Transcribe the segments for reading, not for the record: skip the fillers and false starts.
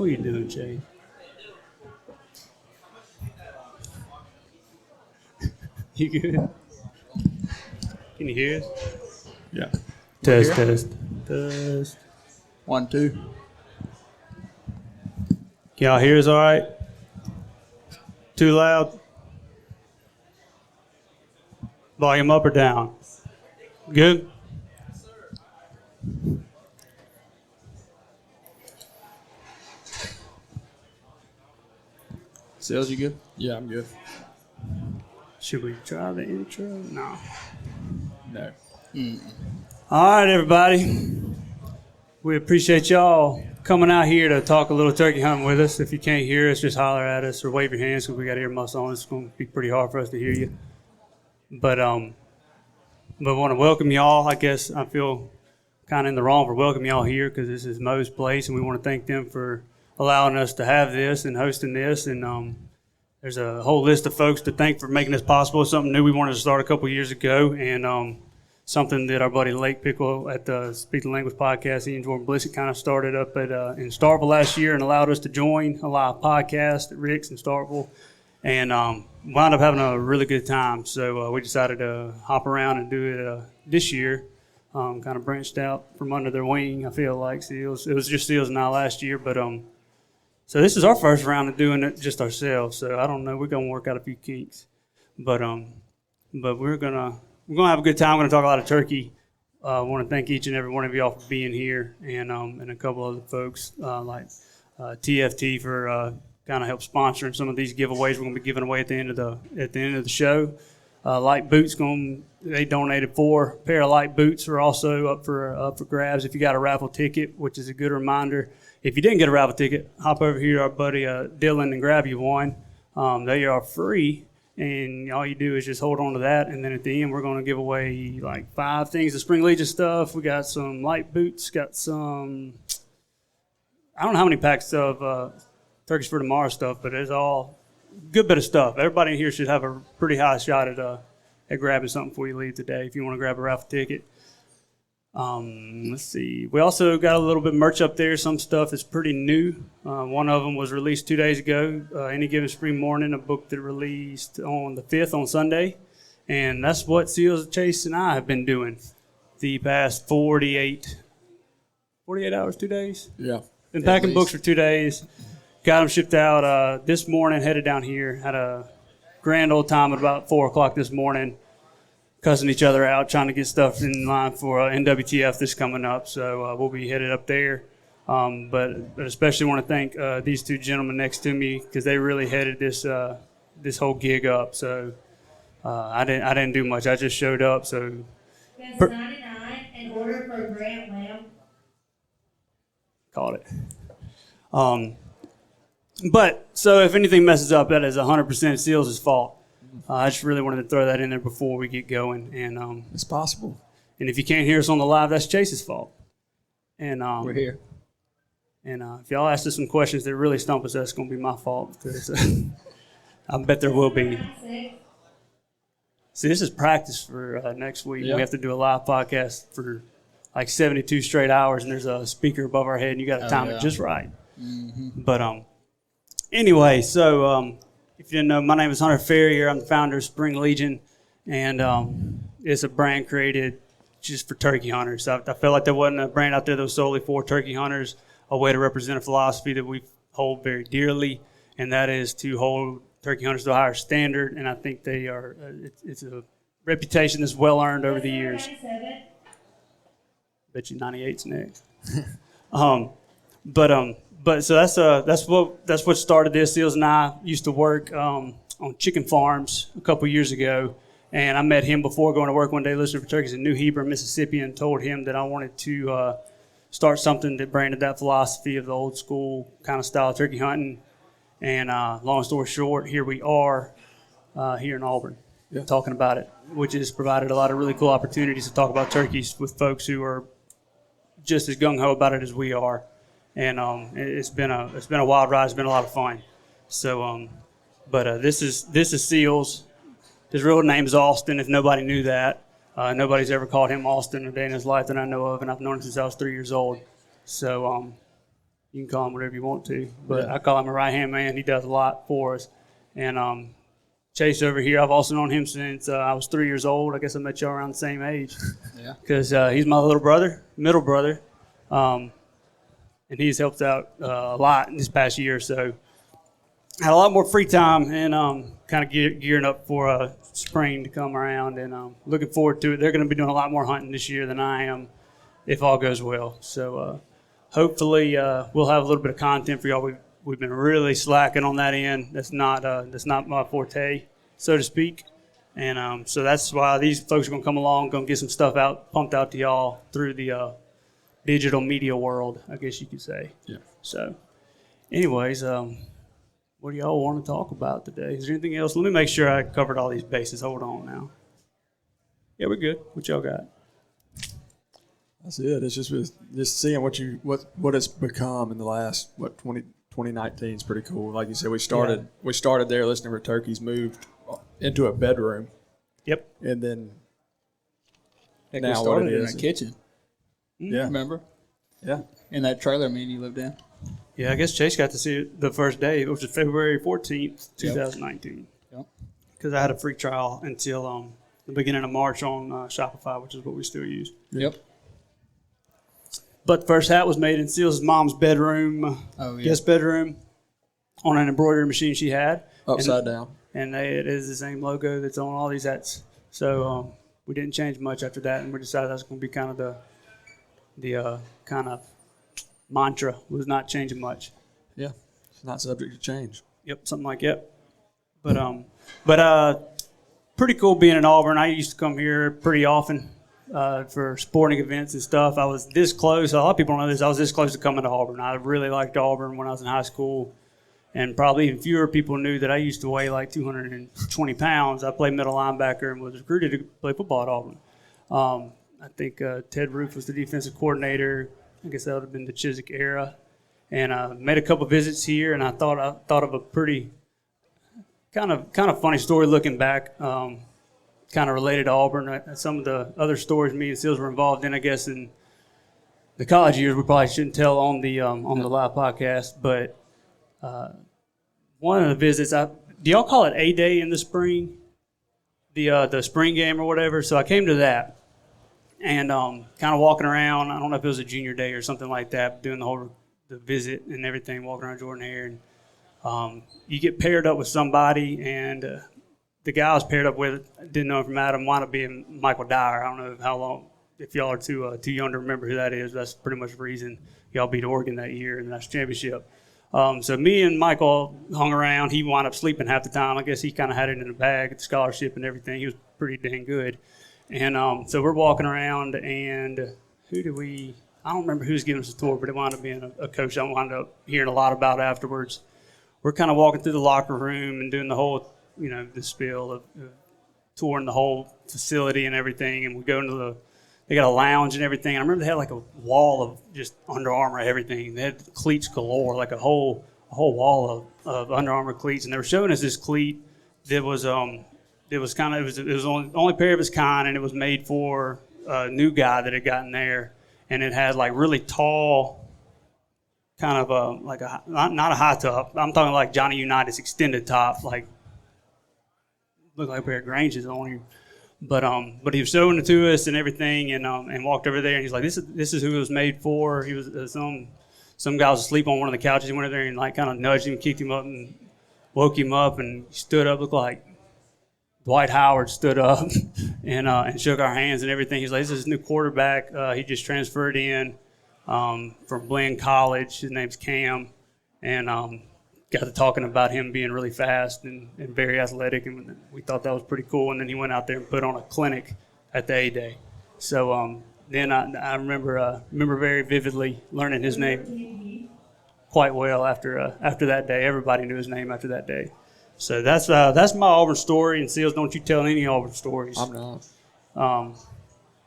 What are you doing, Jay? You good? Can you hear us? Yeah. Test. 1, 2. Can y'all hear us all right? Too loud? Volume up or down? Good? Sills, you good? Yeah, I'm good. Should we try the intro? No. No. All right, everybody. We appreciate y'all coming out here to talk a little turkey hunting with us. If you can't hear us, just holler at us or wave your hands because we got earmuffs on. It's going to be pretty hard for us to hear you. But I want to welcome y'all. I guess I feel kind of in the wrong for welcoming y'all here because this is Mo's place, and we want to thank them for allowing us to have this and hosting this. And there's a whole list of folks to thank for making this possible. It's something new we wanted to start a couple years ago, and something that our buddy Lake Pickle at the Speak the Language podcast, he and Jordan Blissett kind of started up at in Starkville last year and allowed us to join a live podcast at Rick's in Starkville, and wound up having a really good time. So we decided to hop around and do it this year. Kind of branched out from under their wing, I feel like. Seals. It was just Seals and I last year, but so this is our first round of doing it just ourselves. So I don't know, we're gonna work out a few kinks, but we're gonna have a good time. We're gonna talk a lot of turkey. I want to thank each and every one of y'all for being here, and a couple other folks like TFT for kind of help sponsoring some of these giveaways we're gonna be giving away at the end of the show. Light Boots they donated 4 pair of light boots are also up for grabs. If you got a raffle ticket, which is a good reminder. If you didn't get a raffle ticket, hop over here to our buddy Dylan and grab you one. They are free, and all you do is just hold on to that. And then at the end, we're going to give away like 5 things of Spring Legion stuff. We got some light boots, got some, I don't know how many packs of Turkeys for Tomorrow stuff, but it's all good bit of stuff. Everybody in here should have a pretty high shot at grabbing something before you leave today if you want to grab a raffle ticket. Let's see. We also got a little bit of merch up there, some stuff that's pretty new. One of them was released 2 days ago, Any Given Spring Morning, a book that released on the 5th on Sunday. And that's what Seals, Chase, and I have been doing the past 48 hours, 2 days? Yeah. Been packing books for 2 days. Got them shipped out this morning, headed down here. Had a grand old time at about 4 o'clock this morning, cussing each other out, trying to get stuff in line for NWTF that's coming up. So we'll be headed up there. But especially want to thank these 2 gentlemen next to me because they really headed this whole gig up. So I didn't do much. I just showed up. So That's 99 and order for Grant Lamb. Caught it. But so if anything messes up, that is 100% Seals' fault. I just really wanted to throw that in there before we get going, and It's possible. And if you can't hear us on the live, that's Chase's fault. And We're here. And if y'all ask us some questions that really stump us, that's going to be my fault because I bet there will be. See, this is practice for next week. Yep. We have to do a live podcast for like 72 straight hours, and there's a speaker above our head, and you got to time it just right. Mm-hmm. But anyway, so if you didn't know, my name is Hunter Farrior. I'm the founder of Spring Legion, and it's a brand created just for turkey hunters. I felt like there wasn't a brand out there that was solely for turkey hunters, a way to represent a philosophy that we hold very dearly, and that is to hold turkey hunters to a higher standard, and I think they are. It's a reputation that's well earned over the years. Bet you 98's next. But so that's what started this. Seals and I used to work on chicken farms a couple years ago, and I met him before going to work one day listening for turkeys in New Hebron, Mississippi, and told him that I wanted to start something that branded that philosophy of the old school kind of style of turkey hunting. And long story short, here we are here in Auburn talking about it, which has provided a lot of really cool opportunities to talk about turkeys with folks who are just as gung-ho about it as we are. And it's been a wild ride. It's been a lot of fun. So, this is Seals. His real name is Austin. If nobody knew that, nobody's ever called him Austin a day in his life that I know of, and I've known him since I was 3 years old. So, You can call him whatever you want to, but Yeah. I call him a right-hand man. He does a lot for us. And Chase over here, I've also known him since I was 3 years old. I guess I met y'all around the same age. Yeah. Because he's my middle brother, and he's helped out a lot in this past year. So had a lot more free time and kind of gearing up for spring to come around, and looking forward to it. They're going to be doing a lot more hunting this year than I am, if all goes well. So hopefully we'll have a little bit of content for y'all. We've been really slacking on that end. That's not my forte, so to speak. And so that's why these folks are going to come along, going to get some stuff pumped out to y'all through the digital media world, I guess you could say. Yeah. So anyways, what do y'all want to talk about today? Is there anything else? Let me make sure I covered all these bases. Hold on now. Yeah, we're good. What y'all got? That's it. It's just seeing what it's become in the last 2019 is pretty cool. Like you said, we started there listening for turkeys, moved into a bedroom, Yep. and then Heck, now we what started it in is. a kitchen. Yeah, Remember? yeah. In that trailer me and you lived in. Yeah, I guess Chase got to see it the first day, which was February 14th, 2019. Yep. Because I had a free trial until the beginning of March on Shopify, which is what we still use. Yep. But the first hat was made in Sills' mom's bedroom, Oh, yeah. guest bedroom, on an embroidery machine she had. Upside down. And it is the same logo that's on all these hats. So we didn't change much after that, and we decided that's going to be kind of the kind of mantra, was not changing much. Yeah, it's not subject to change. Yep, something like that. But pretty cool being in Auburn. I used to come here pretty often for sporting events and stuff. I was this close. A lot of people don't know this. I was this close to coming to Auburn. I really liked Auburn when I was in high school. And probably even fewer people knew that I used to weigh like 220 pounds. I played middle linebacker and was recruited to play football at Auburn. I think Ted Roof was the defensive coordinator. I guess that would have been the Chiswick era. And made a couple visits here, and I thought of a pretty kind of funny story looking back, kind of related to Auburn. Some of the other stories me and Sills were involved in, I guess, in the college years, we probably shouldn't tell on the live podcast, but. One of the visits, do y'all call it A-Day in the spring? The spring game or whatever? So I came to that and kind of walking around. I don't know if it was a junior day or something like that, doing the visit and everything, walking around Jordan Hare. And you get paired up with somebody, and the guy I was paired up with, didn't know him from Adam, wound up being Michael Dyer. I don't know how long, if y'all are too young to remember who that is. That's pretty much the reason y'all beat Oregon that year in the national championship. So me and Michael hung around. He wound up sleeping half the time. I guess he kind of had it in the bag, the scholarship and everything. He was pretty dang good. And so we're walking around, and I don't remember who's giving us a tour, but it wound up being a coach I wound up hearing a lot about afterwards. We're kind of walking through the locker room and doing the whole, the spiel of touring the whole facility and everything. And we go into they got a lounge and everything. I remember they had like a wall of just Under Armour everything. They had cleats galore, like a whole wall of Under Armour cleats. And they were showing us this cleat that was it was the only pair of its kind, and it was made for a new guy that had gotten there. And it had like really tall, kind of like not a high top. I'm talking like Johnny United's extended top, like looked like a pair of Granges on you. But he was showing it to us and everything, and walked over there, and he's like, this is who it was made for. He was some guy was asleep on one of the couches. He went over there and like kind of nudged him, kicked him up, and woke him up, and he stood up, looked like Dwight Howard stood up and shook our hands and everything. He's like, this is his new quarterback. He just transferred in from Glenn College. His name's Cam, and got to talking about him being really fast and very athletic, and we thought that was pretty cool. And then he went out there and put on a clinic at the A-Day. So then I remember very vividly learning his name quite well after that day. Everybody knew his name after that day. So that's my Auburn story. And Seals, don't you tell any Auburn stories. I'm not.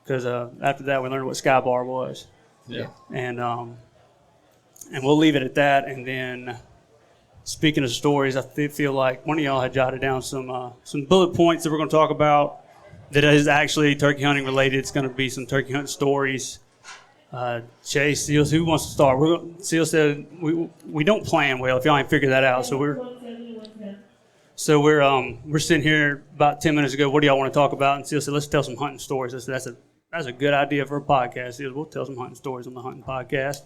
Because after that we learned what Sky Bar was. Yeah. And we'll leave it at that. And then, speaking of stories, I feel like one of y'all had jotted down some bullet points that we're going to talk about that is actually turkey hunting related. It's going to be some turkey hunting stories. Chase, Seals, who wants to start? Seals said we don't plan well. If y'all ain't figured that out, so we're sitting here about 10 minutes ago. What do y'all want to talk about? And Seals said, let's tell some hunting stories. I said, that's a good idea for a podcast. Seals, we'll tell some hunting stories on the hunting podcast.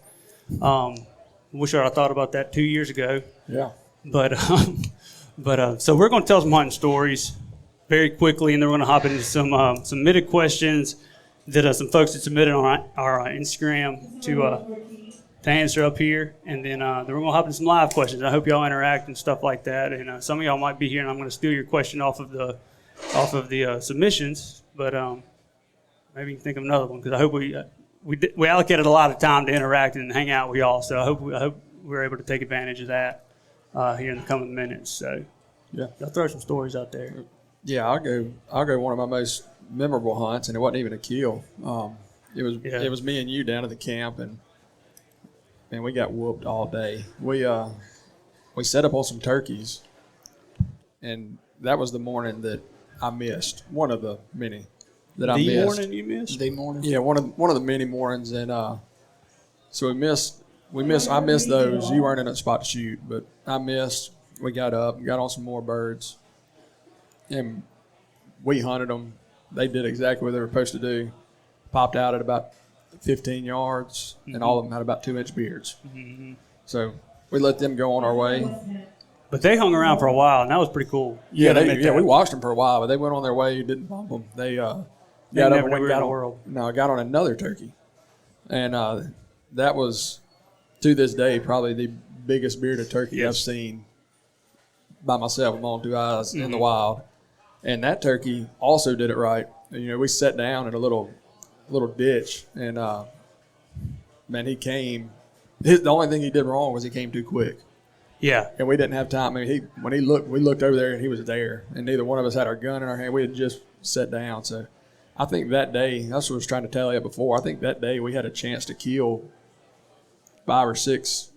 Wish I thought about that 2 years ago. Yeah. But so we're going to tell some hunting stories very quickly, and then we're going to hop into some submitted questions that some folks had submitted on our Instagram to answer up here, and then we're going to hop into some live questions. I hope y'all interact and stuff like that, and some of y'all might be here, and I'm going to steal your question off of the submissions, but maybe you can think of another one, because I hope we allocated a lot of time to interact and hang out with y'all, so I hope we're able to take advantage of that here in the coming minutes. So Yeah. I'll throw some stories out there. Yeah, I'll go one of my most memorable hunts, and it wasn't even a kill. It was me and you down at the camp, and man, we got whooped all day. We set up on some turkeys, and that was the morning that I missed, one of the many that I missed. The morning you missed? The morning. Yeah, one of the many mornings, and so I missed those. You weren't in a spot to shoot, but I missed. We got up, got on some more birds, and we hunted them. They did exactly what they were supposed to do. Popped out at about 15 yards, and all of them had about 2-inch beards. Mm-hmm. So we let them go on our way. But they hung around for a while, and that was pretty cool. Yeah, we watched them for a while, but they went on their way. Didn't bump them. They got up and got on another turkey, and that was, to this day, probably the biggest bearded turkey I've seen by myself with my own 2 eyes in the wild. And that turkey also did it right. We sat down in a little ditch, and man, he came. The only thing he did wrong was he came too quick. Yeah. And we didn't have time. I mean, we looked over there, and he was there, and neither one of us had our gun in our hand. We had just sat down. So I think that day, that's what I was trying to tell you before. I think that day we had a chance to kill 5 or 6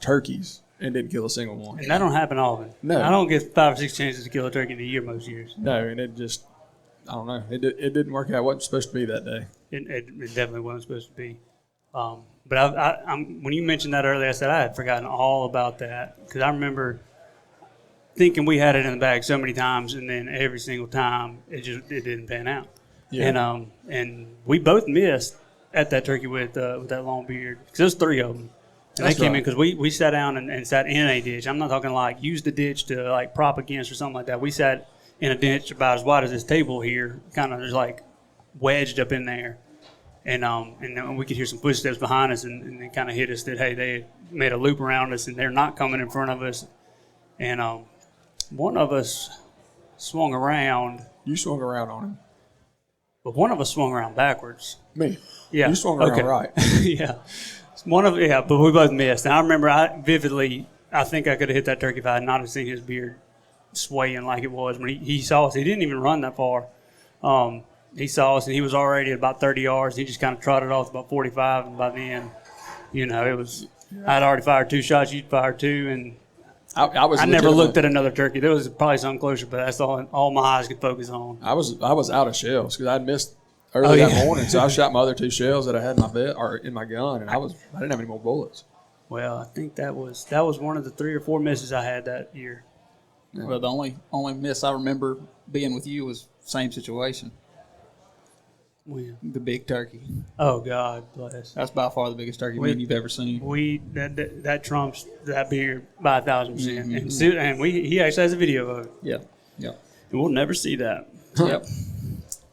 turkeys and didn't kill a single one. And that don't happen often. No. I don't get 5 or 6 chances to kill a turkey in a year most years. No, and it just, I don't know. It didn't work out. It wasn't supposed to be that day. It definitely wasn't supposed to be. But when you mentioned that earlier, I said I had forgotten all about that, because I remember thinking we had it in the bag so many times, and then every single time it didn't pan out. Yeah. And we both missed at that turkey with that long beard, because there's 3 of them. And they came in because we sat down and sat in a ditch. I'm not talking like use the ditch to like prop against or something like that. We sat in a ditch about as wide as this table here, kind of just like wedged up in there. And then we could hear some footsteps behind us, and they kind of hit us that, hey, they made a loop around us, and they're not coming in front of us. And one of us swung around. You swung around on him. But one of us swung around backwards. Me? Yeah. You swung around right. Yeah. But we both missed. And I remember I think I could have hit that turkey if I had not have seen his beard swaying like it was. When he saw us, he didn't even run that far. He saw us, and he was already at about 30 yards. He just kind of trotted off about 45, and by then, it was I'd already fired 2 shots. You'd fired 2, and I never looked at another turkey. There was probably something closer, but that's all my eyes could focus on. I was out of shells because I'd missed early that morning, so I shot my other 2 shells that I had in my bed or in my gun, and I didn't have any more bullets. Well, I think that was one of the 3 or 4 misses I had that year. Yeah. Well, the only miss I remember being with you was same situation. When? The big turkey. Oh, God bless. That's by far the biggest turkey meat you've ever seen. That trumps that beard by 1,000%. Mm-hmm. And he actually has a video of it. Yeah. And we'll never see that. Yep.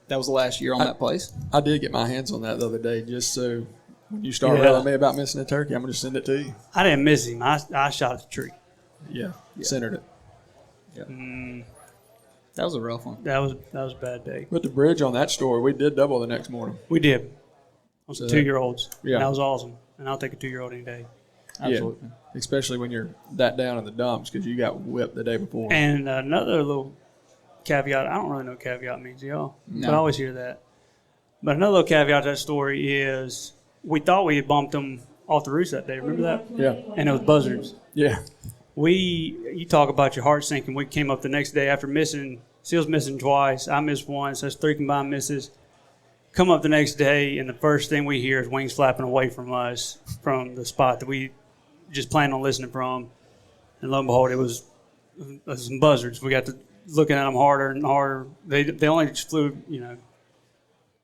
That was the last year on that place. I did get my hands on that the other day, just so when you start telling me about missing a turkey, I'm going to send it to you. I didn't miss him. I shot at the tree. Yeah. Centered it. Yeah. That was a rough one. That was a bad day. With the bridge on that story, we did double the next morning. We did. On some 2-year-olds. Yeah. And that was awesome. And I'll take a 2-year-old any day. Absolutely. Yeah. Especially when you're that down in the dumps because you got whipped the day before. And another little caveat, I don't really know what caveat means, y'all. No. But I always hear that. But another little caveat to that story is we thought we had bumped them off the roost that day. Remember that? Yeah. And it was buzzards. Yeah. You talk about your heart sinking. We came up the next day after missing. Seals missing twice. I missed once. That's 3 combined misses. come up the next day, and the first thing we hear is wings flapping away from us from the spot that we just planned on listening from. And lo and behold, it was some buzzards. We got to looking at them harder and harder. They only just flew,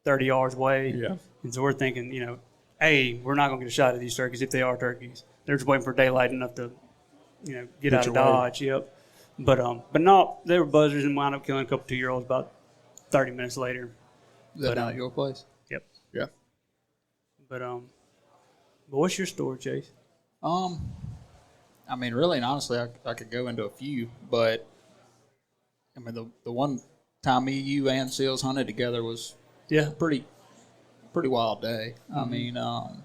30 yards away. Yeah. And so we're thinking, we're not going to get a shot at these turkeys if they are turkeys. They're just waiting for daylight enough to, get out of Dodge. Yep. But no, they were buzzards and wound up killing a couple 2-year-olds about 30 minutes later. Is that down at your place? Yep. Yeah. But what's your story, Chase? I mean, really and honestly, I could go into a few, but I mean, the one time me, you, and Sills hunted together was pretty wild day. Mm-hmm. I mean, and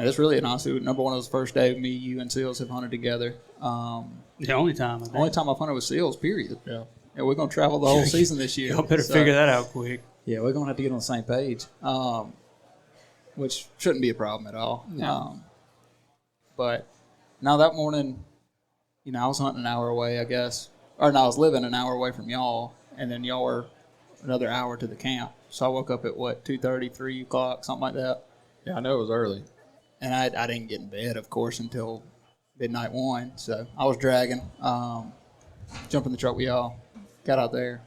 it's really and honestly number one. It was the first day me, you, and Sills have hunted together. The only time. Only time I've hunted with Sills. Period. Yeah. And we're gonna travel the whole season this year. Y'all better figure that out quick. Yeah, we're gonna have to get on the same page, which shouldn't be a problem at all. Yeah. But now that morning, I was hunting an hour away, I guess, or no, I was living an hour away from y'all, and then y'all were another hour to the camp. So I woke up at 2:30, 3 o'clock, something like that. Yeah, I know it was early. And I didn't get in bed, of course, until midnight 1. So I was dragging, jumped in the truck with y'all, got out there,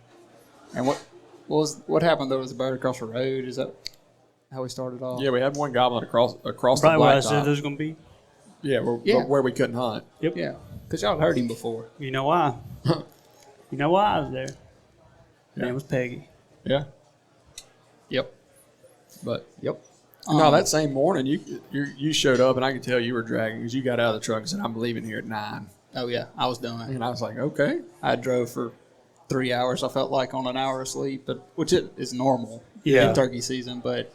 and what happened though was the bird across the road. Is that how we started off? Yeah, we had one gobbling across the Probably what I said blacktop. there's going to be. Yeah, where we couldn't hunt. Yep. Yeah, because y'all heard him before. You know why? You know why I was there? Her Yeah. name was Peggy. Yeah, Yep. but Yep. no, that same morning you showed up, and I could tell you were dragging because you got out of the truck and said, "I'm leaving here at 9." Oh yeah, I was done. And I was like, "Okay." I drove for 3 hours. I felt like on an hour of sleep, but which it is normal Yeah. in turkey season. But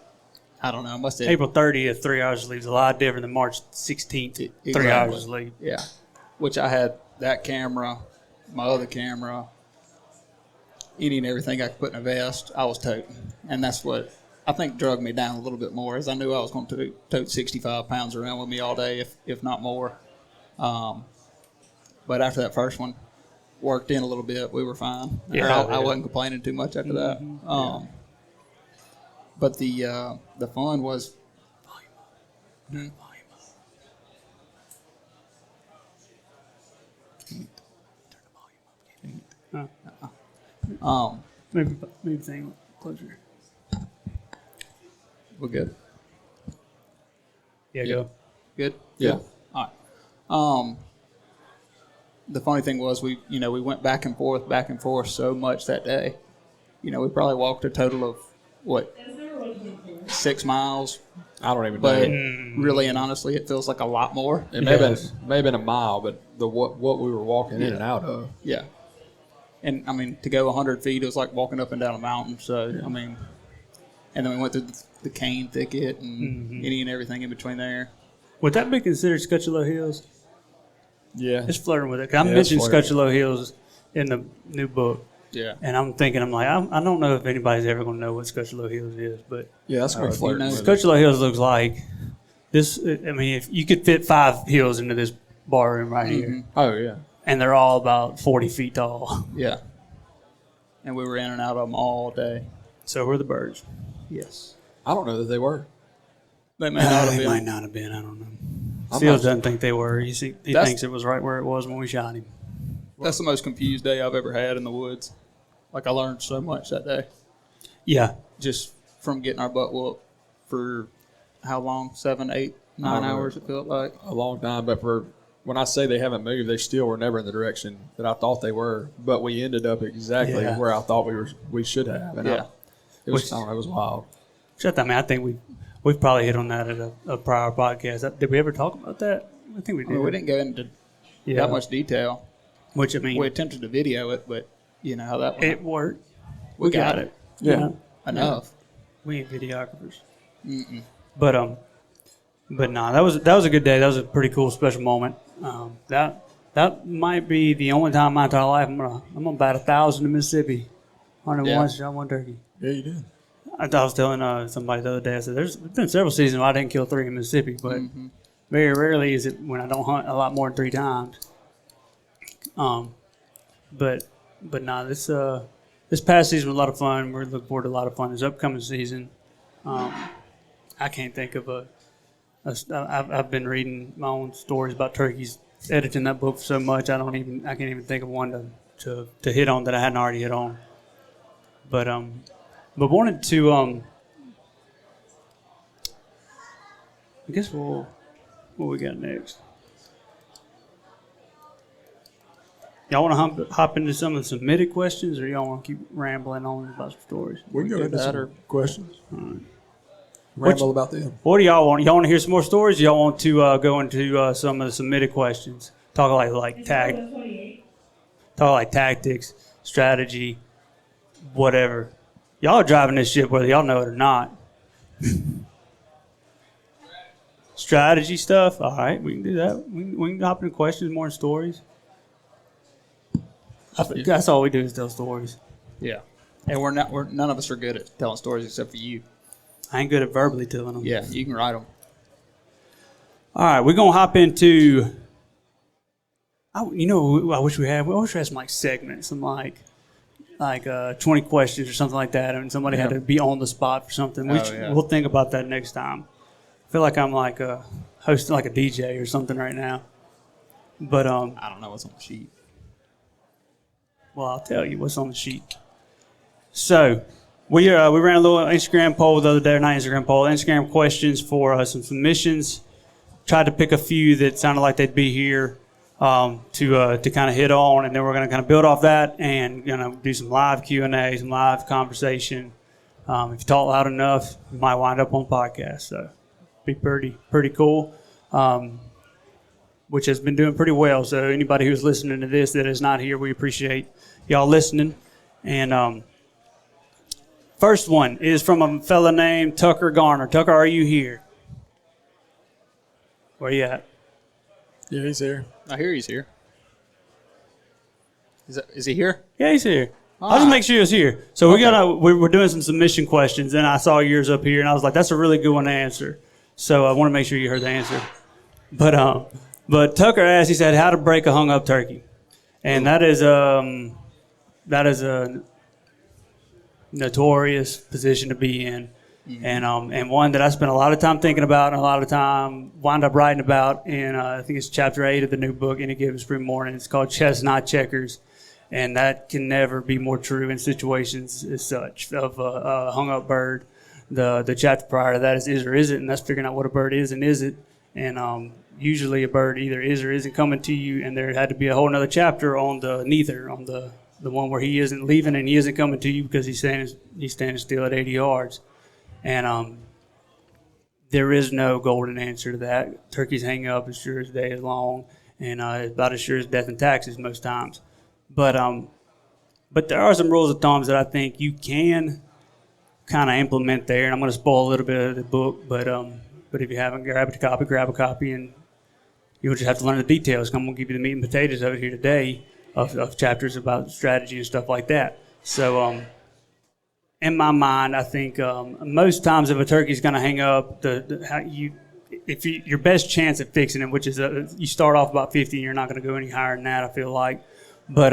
I don't know. I must have April 30th, 3 hours of sleep is a lot different than March 16th, 3 Exactly. hours of sleep. Yeah, which I had that camera, my other camera, any and everything I could put in a vest. I was toting, and that's what I think drug me down a little bit more. As I knew I was going to tote 65 pounds around with me all day, if not more. But after that first one, worked in a little bit, we were fine. Yeah, I wasn't complaining too much after that. But the fun was. Maybe thing closer. We're good. Yeah, go. Good. Yeah. Good? All right. The funny thing was we went back and forth so much that day. We probably walked a total of 6 miles, I don't even but know. really and honestly, it feels like a lot more. It may have been a mile, but what we were walking in and out of. Yeah. And I mean, to go 100 feet, it was like walking up and down a mountain. So I mean, and then we went through the cane thicket and any and everything in between there. Would that be considered Scutchelo Hills? Yeah. It's flirting with it. 'Cause I Yeah, mentioned it's flirting. Scutchelo Hills in the new book. Yeah. And I'm thinking, I don't know if anybody's ever going to know what Scutchelo Hills is, but Yeah, that's going to flirt. know. with it. Scutchelo Hills looks like this. I mean, if you could fit 5 hills into this bar room right here, Oh, yeah. and they're all about 40 feet tall. Yeah. And we were in and out of them all day. So were the birds. Yes. I don't know that they were. They may not have They been. might not have been. I don't know. I'm Seals not- doesn't think they were. He That's- thinks it was right where it was when we shot him. That's the most confused day I've ever had in the woods. Like, I learned so much that day. Yeah. Just from getting our butt whooped for how long? 7, 8, 9 don't know. hours, it felt like. A long time, but when I say they haven't moved, they still were never in the direction that I thought they were. But we ended up exactly Yeah. where I thought we should have. And Yeah. it was wild. I think we've probably hit on that at a prior podcast. Did we ever talk about that? I think we I did. mean, we didn't go into Yeah. that much detail. Which, I mean, We attempted to video it, but you know how that went. it worked. We got it. You Yeah. know? Enough. We ain't videographers. But no, that was a good day. That was a pretty cool special moment. That might be the only time in my entire life I'm gonna bat 1,000 in Mississippi. 101 shot one turkey. Yeah, you did. I was telling somebody the other day. I said there's been several seasons where I didn't kill 3 in Mississippi, but very rarely is it when I don't hunt a lot more than 3 times. But no, this this past season was a lot of fun. We're looking forward to a lot of fun this upcoming season. I can't think of I've been reading my own stories about turkeys, editing that book so much I can't even think of one to hit on that I hadn't already hit on. But wanted to I guess what we got next? Y'all want to hop into some of the submitted questions, or y'all want to keep rambling on about some stories? We can go into some questions. All right. Ramble about them. What do y'all want? Y'all want to hear some more stories? Or y'all want to go into some of the submitted questions? Talk like tactics, strategy, whatever. Y'all are driving this ship whether y'all know it or not. Strategy stuff. All right, we can do that. We can hop into questions, more stories. That's all we do is tell stories. Yeah, and none of us are good at telling stories except for you. I ain't good at verbally telling them. Yeah, you can write them. All right, we're gonna hop into. I wish we had some like segments, some like 20 questions or something like that, and somebody had to be on the spot for something. We'll think about that next time. I feel like I'm like hosting like a DJ or something right now. But I don't know what's on the sheet. Well, I'll tell you what's on the sheet. So we ran a little Instagram poll the other day, not Instagram poll, Instagram questions for some submissions. Tried to pick a few that sounded like they'd be here to kind of hit on, and then we're going to kind of build off that and do some live Q&A, some live conversation. If you talk loud enough, you might wind up on podcast. So be pretty cool. Which has been doing pretty well. So anybody who's listening to this that is not here, we appreciate y'all listening. And first one is from a fella named Tucker Garner. Tucker, are you here? Where you at? Yeah, he's here. I hear he's here. Is he here? Yeah, he's here. I'll just make sure he's here. So we're doing some submission questions, and I saw yours up here, and I was like, that's a really good one to answer. So I want to make sure you heard the answer. But Tucker asked, he said, how to break a hung-up turkey. And that is a notorious position to be in. Mm-hmm. And one that I spent a lot of time thinking about and a lot of time wound up writing about in, I think it's chapter 8 of the new book, Any Given Spring Morning. It's called Chess, Not Checkers. And that can never be more true in situations as such of a hung-up bird. The chapter prior to that is or isn't, and that's figuring out what a bird is and isn't. And usually a bird either is or isn't coming to you, and there had to be a whole other chapter on the neither, on the one where he isn't leaving and he isn't coming to you because he's standing still at 80 yards. And there is no golden answer to that. Turkeys hang up as sure as day is long, and about as sure as death and taxes most times. But there are some rules of thumbs that I think you can kind of implement there, and I'm going to spoil a little bit of the book, but if you haven't grab a copy, and you'll just have to learn the details. I'm going to give you the meat and potatoes of it here today of chapters about strategy and stuff like that. So in my mind, I think most times if a turkey's going to hang up, your best chance at fixing it, which is you start off about 50 and you're not going to go any higher than that, I feel like. But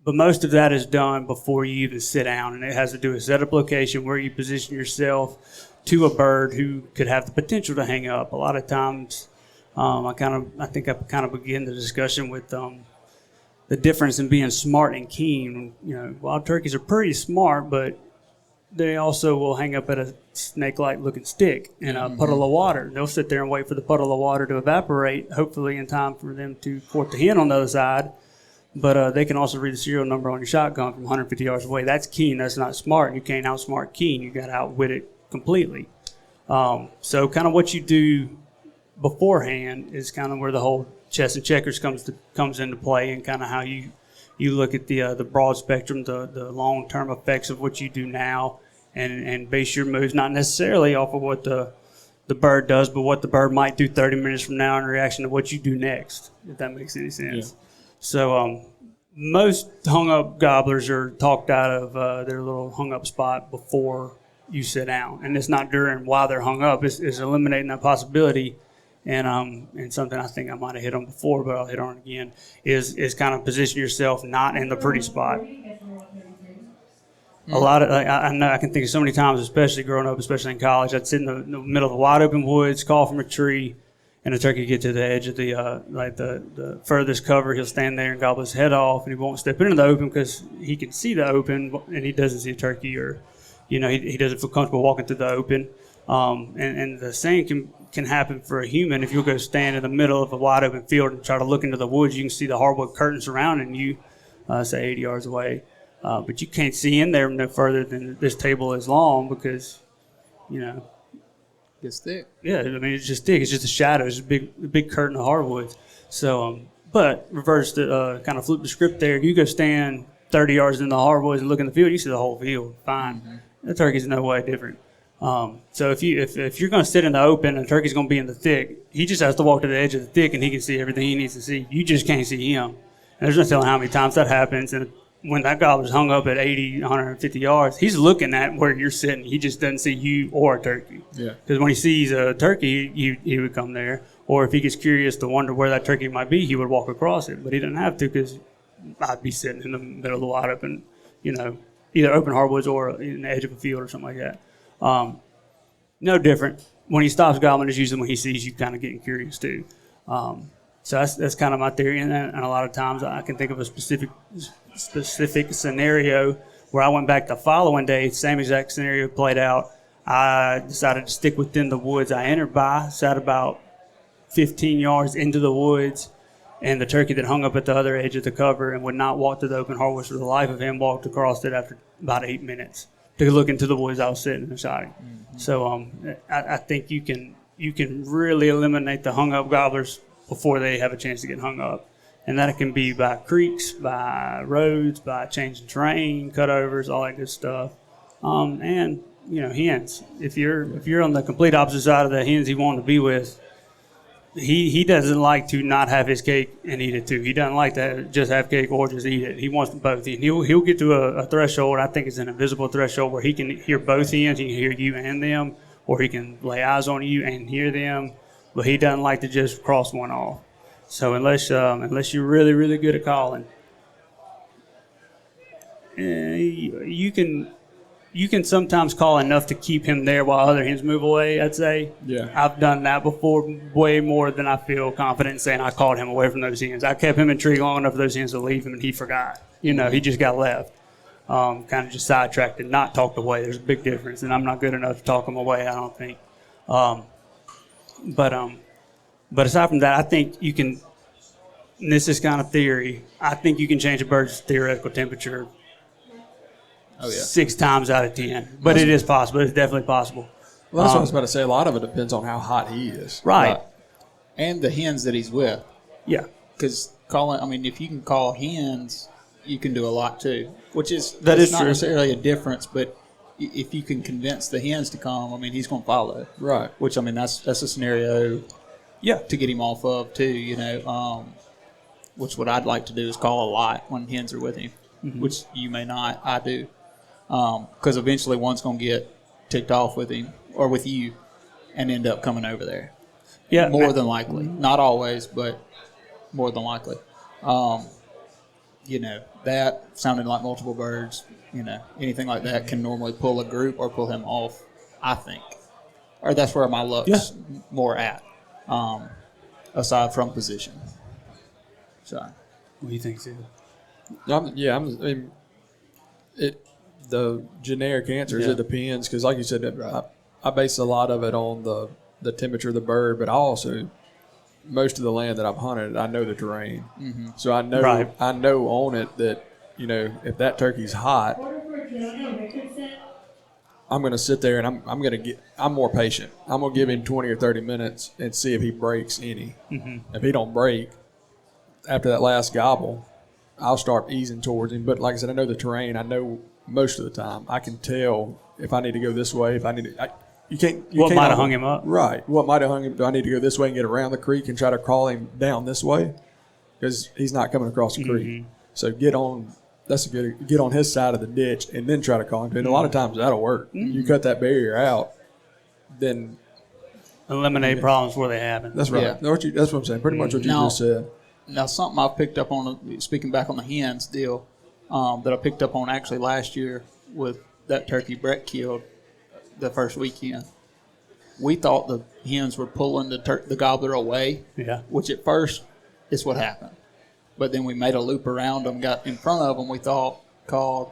most of that is done before you even sit down, and it has to do with setup location, where you position yourself to a bird who could have the potential to hang up. A lot of times, I think I kind of begin the discussion with the difference in being smart and keen. Wild turkeys are pretty smart, but they also will hang up at a snake-like looking stick in a puddle of water. They'll sit there and wait for the puddle of water to evaporate, hopefully in time for them to court the hen on the other side. But they can also read the serial number on your shotgun from 150 yards away. That's keen. That's not smart. You can't outsmart keen. You got to outwit it completely. So kind of what you do beforehand is kind of where the whole chess and checkers comes into play, and kind of how you look at the broad spectrum, the long-term effects of what you do now, and base your moves not necessarily off of what the bird does, but what the bird might do 30 minutes from now in reaction to what you do next, if that makes any sense. Yeah. So most hung-up gobblers are talked out of their little hung-up spot before you sit down. And it's not during while they're hung up. It's eliminating that possibility. And something I think I might have hit on before, but I'll hit on it again, is kind of position yourself not in the pretty spot. A lot of I know I can think of so many times, especially growing up, especially in college. I'd sit in the middle of the wide open woods, call from a tree, and a turkey get to the edge of the furthest cover. He'll stand there and gobble his head off, and he won't step into the open because he can see the open, and he doesn't see a turkey, or he doesn't feel comfortable walking through the open. And the same can happen for a human. If you'll go stand in the middle of a wide open field and try to look into the woods, you can see the hardwood curtain surrounding you, say 80 yards away. But you can't see in there no further than this table is long because, It's thick. Yeah, I mean, it's just thick. It's just a shadow. It's a big curtain of hardwoods. So, but reverse the kind of flip the script there. You go stand 30 yards in the hardwoods and look in the field, you see the whole field. Fine. Mm-hmm. The turkey's no way different. So if you're going to sit in the open and the turkey's going to be in the thick, he just has to walk to the edge of the thick and he can see everything he needs to see. You just can't see him. And there's no telling how many times that happens. And when that gobbler's hung up at 80, 150 yards, he's looking at where you're sitting. He just doesn't see you or a turkey. Yeah. Because when he sees a turkey, he would come there. Or if he gets curious to wonder where that turkey might be, he would walk across it. But he doesn't have to because I'd be sitting in the middle of the wide open, either open hardwoods or in the edge of a field or something like that. No different. When he stops gobbling, it's usually when he sees you kind of getting curious too. So that's kind of my theory. And a lot of times I can think of a specific scenario where I went back the following day, same exact scenario played out. I decided to stick within the woods I entered by, sat about 15 yards into the woods, and the turkey that hung up at the other edge of the cover and would not walk to the open hardwoods for the life of him walked across it after about 8 minutes to look into the woods I was sitting and shotting. Mm-hmm. So I think you can really eliminate the hung up gobblers before they have a chance to get hung up. And that can be by creeks, by roads, by changing terrain, cutovers, all that good stuff. And hens. If you're on the complete opposite side of the hens he wanted to be with, he doesn't like to not have his cake and eat it too. He doesn't like to just have cake or just eat it. He wants both. And he'll get to a threshold. I think it's an invisible threshold where he can hear both hens. He can hear you and them, or he can lay eyes on you and hear them. But he doesn't like to just cross one off. So unless you're really, really good at calling, you can sometimes call enough to keep him there while other hens move away, I'd say. Yeah. I've done that before way more than I feel confident in saying I called him away from those hens. I kept him in tree long enough for those hens to leave him, and he forgot. He just got left. Kind of just sidetracked and not talked away. There's a big difference, and I'm not good enough to talk him away, I don't think. But aside from that, I think you can, and this is kind of theory, I think you can change a bird's theoretical temperature 6 times out of 10. But it is possible. It's definitely possible. Well, that's what I was about to say. A lot of it depends on how hot he is. Right. And the hens that he's with. Yeah. Because if you can call hens, you can do a lot too. Which is not necessarily a difference, but if you can convince the hens to come, he's going to follow. Right. Which, that's a scenario to get him off of too, which what I'd like to do is call a lot when hens are with him, which you may not. I do. Because eventually one's going to get ticked off with him or with you and end up coming over there. Yeah. More than likely. Not always, but more than likely. That sounding like multiple birds, anything like that can normally pull a group or pull him off, I think. Or that's where my luck's more at, aside from position. So, what do you think, Steve? The generic answer is it depends, because like you said, I base a lot of it on the temperature of the bird, but I also, most of the land that I've hunted, I know the terrain. Mm-hmm. So I know on it that, if that turkey's hot, I'm going to sit there and I'm more patient. I'm going to give him 20 or 30 minutes and see if he breaks any. Mm-hmm. If he don't break, after that last gobble, I'll start easing towards him. But like I said, I know the terrain. I know most of the time. I can tell if I need to go this way, if I need to. What might have hung him up? Right. What might have hung him? Do I need to go this way and get around the creek and try to crawl him down this way? Because he's not coming across the creek. So get on his side of the ditch and then try to call him. And a lot of times that'll work. You cut that barrier out, then eliminate problems where they happen. That's right. Yeah. That's what I'm saying. Pretty much what you just said. Now, something I've picked up on, speaking back on the hens deal, that I picked up on actually last year with that turkey Brett killed the first weekend. We thought the hens were pulling the gobbler away, which at first is what happened. But then we made a loop around them, got in front of them, we thought, called,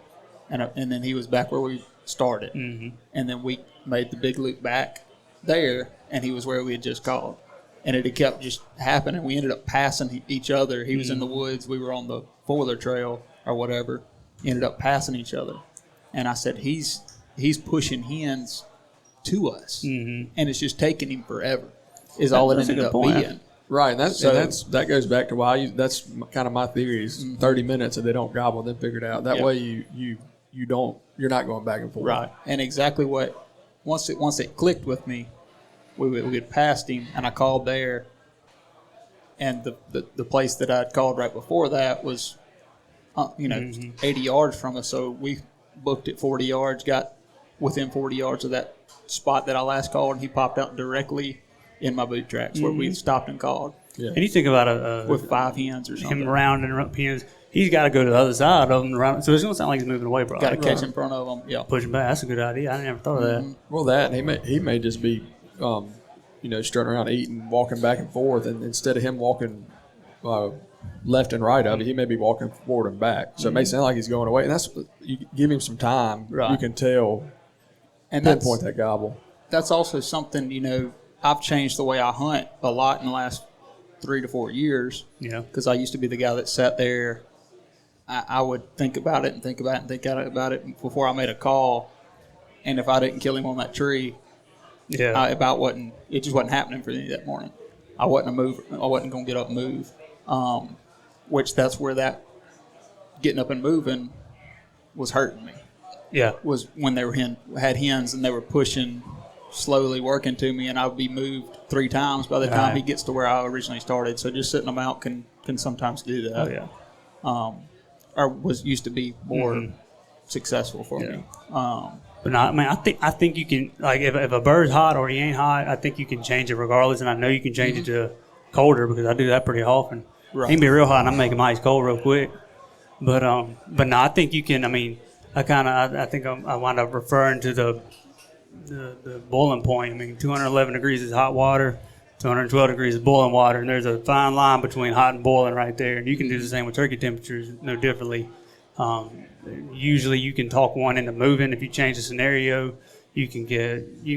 and then he was back where we started. Mm-hmm. And then we made the big loop back there, and he was where we had just called. And it had kept just happening. We ended up passing each other. He was in the woods. We were on the foiler trail or whatever. Ended up passing each other. And I said, he's pushing hens to us. Mm-hmm. And it's just taking him forever is all it ended up being. Right, and that goes back to why that's kind of my theory is 30 minutes if they don't gobble, then figure it out. That way you're not going back and forth. Right, and exactly what once it clicked with me, we had passed him, and I called there, and the place that I'd called right before that was, 80 yards from us. So we booked at 40 yards, got within 40 yards of that spot that I last called, and he popped out directly in my boot tracks where we stopped and called. Yeah. And you think about with 5 hens or something. Him rounding up hens, he's got to go to the other side of them. So it's going to sound like he's moving away, bro. Got to catch in front of them. Yeah, pushing back. That's a good idea. I never thought of that. Well, that and he may just be, strutting around eating, walking back and forth, and instead of him walking left and right of it, he may be walking forward and back. So it may sound like he's going away, and that's you give him some time. Right. You can tell and pinpoint that gobble. That's also something I've changed the way I hunt a lot in the last 3 to 4 years. Yeah. Because I used to be the guy that sat there. I would think about it and think about it and think about it before I made a call. And if I didn't kill him on that tree, it just wasn't happening for me that morning. I wasn't going to get up and move. Which that's where that getting up and moving was hurting me. Yeah. Was when they had hens and they were pushing slowly working to me, and I would be moved 3 times by the time he gets to where I originally started. So just sitting them out can sometimes do that. Oh yeah. Used to be more successful for me. But no, I think you can, like if a bird's hot or he ain't hot, I think you can change it regardless, and I know you can change it to colder because I do that pretty often. Right. He can be real hot and I'm making my ice cold real quick. But no, I think you can. I think I wind up referring to the boiling point. 211 degrees is hot water, 212 degrees is boiling water, and there's a fine line between hot and boiling right there. And you can do the same with turkey temperatures, no differently. Usually you can talk one into moving. If you change the scenario, you can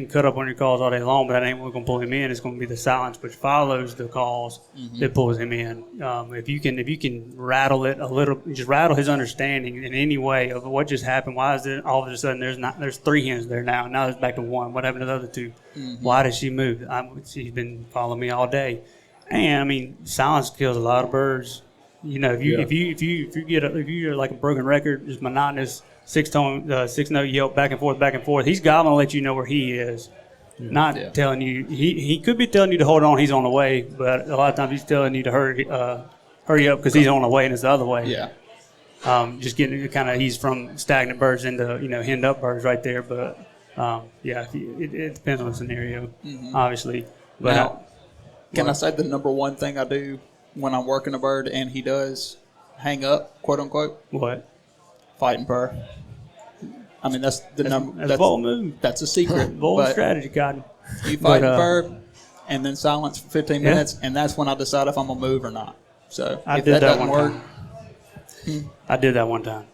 cut up on your calls all day long, but that ain't what's going to pull him in. It's going to be the silence which follows the calls that pulls him in. If you can rattle it a little, just rattle his understanding in any way of what just happened. Why is it all of a sudden there's 3 hens there now? Now it's back to 1. What happened to the other 2? Why did she move? She's been following me all day. And silence kills a lot of birds. If you're like a broken record, just monotonous 6-note yelp back and forth. He's gobbling to let you know where he is. Not telling you. He could be telling you to hold on. He's on the way, but a lot of times he's telling you to hurry up because he's on the way and it's the other way. Yeah. Just getting kind of he's from stagnant birds into henned up birds right there. But it depends on the scenario, obviously. But now, can I say the number one thing I do when I'm working a bird and he does hang up, quote unquote? What? Fight and purr. That's the number. That's a bold move. That's a secret. Bold strategy, Cotton. You fight and purr, and then silence for 15 minutes, and that's when I decide if I'm gonna move or not. So I if did that doesn't one work, time. I did that one time.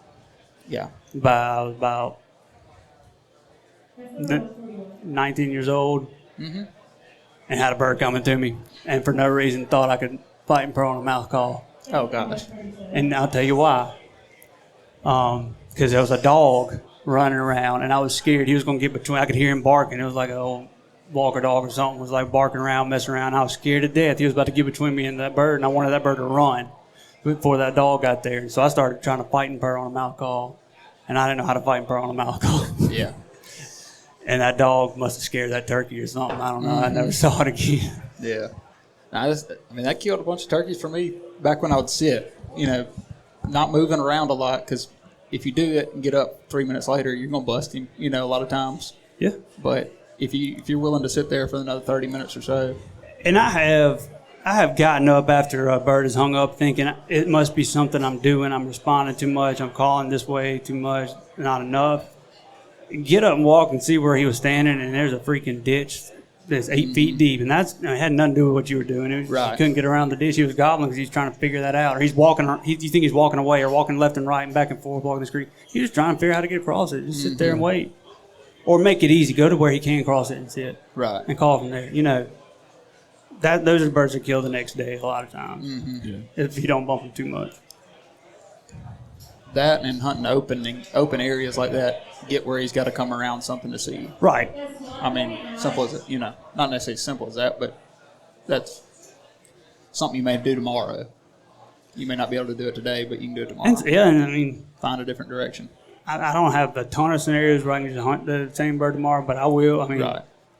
Yeah. I was about 19 years old, and had a bird coming to me, and for no reason thought I could fight and purr on a mouth call. Oh gosh. And I'll tell you why. Because there was a dog running around, and I was scared he was going to get between. I could hear him barking. It was like an old Walker dog or something. Was like barking around, messing around. I was scared to death. He was about to get between me and that bird, and I wanted that bird to run before that dog got there. So I started trying to fight and purr on a mouth call, and I didn't know how to fight and purr on a mouth call. Yeah. And that dog must have scared that turkey or something. I don't know. I never saw it again. Yeah. That killed a bunch of turkeys for me back when I would sit. Not moving around a lot, because if you do it and get up 3 minutes later, you're gonna bust him. A lot of times. Yeah. But if you're willing to sit there for another 30 minutes or so. And I have gotten up after a bird is hung up, thinking it must be something I'm doing. I'm responding too much. I'm calling this way too much, not enough. get up and walk and see where he was standing, and there's a freaking ditch that's 8 feet deep, and it had nothing to do with what you were doing. You couldn't get around the ditch. He was gobbling because he's trying to figure that out, or he's walking. You think he's walking away or walking left and right and back and forth walking this creek. He's just trying to figure out how to get across it. Just sit there and wait, or make it easy. Go to where he can cross it and sit, and call from there. Those are the birds that kill the next day a lot of times if you don't bump them too much. That and hunting open areas like that, get where he's got to come around something to see. Right. I mean, simple as it, not necessarily simple as that, but that's something you may do tomorrow. You may not be able to do it today, but you can do it tomorrow. And find a different direction. I don't have a ton of scenarios where I can just hunt the same bird tomorrow, but I will. I mean,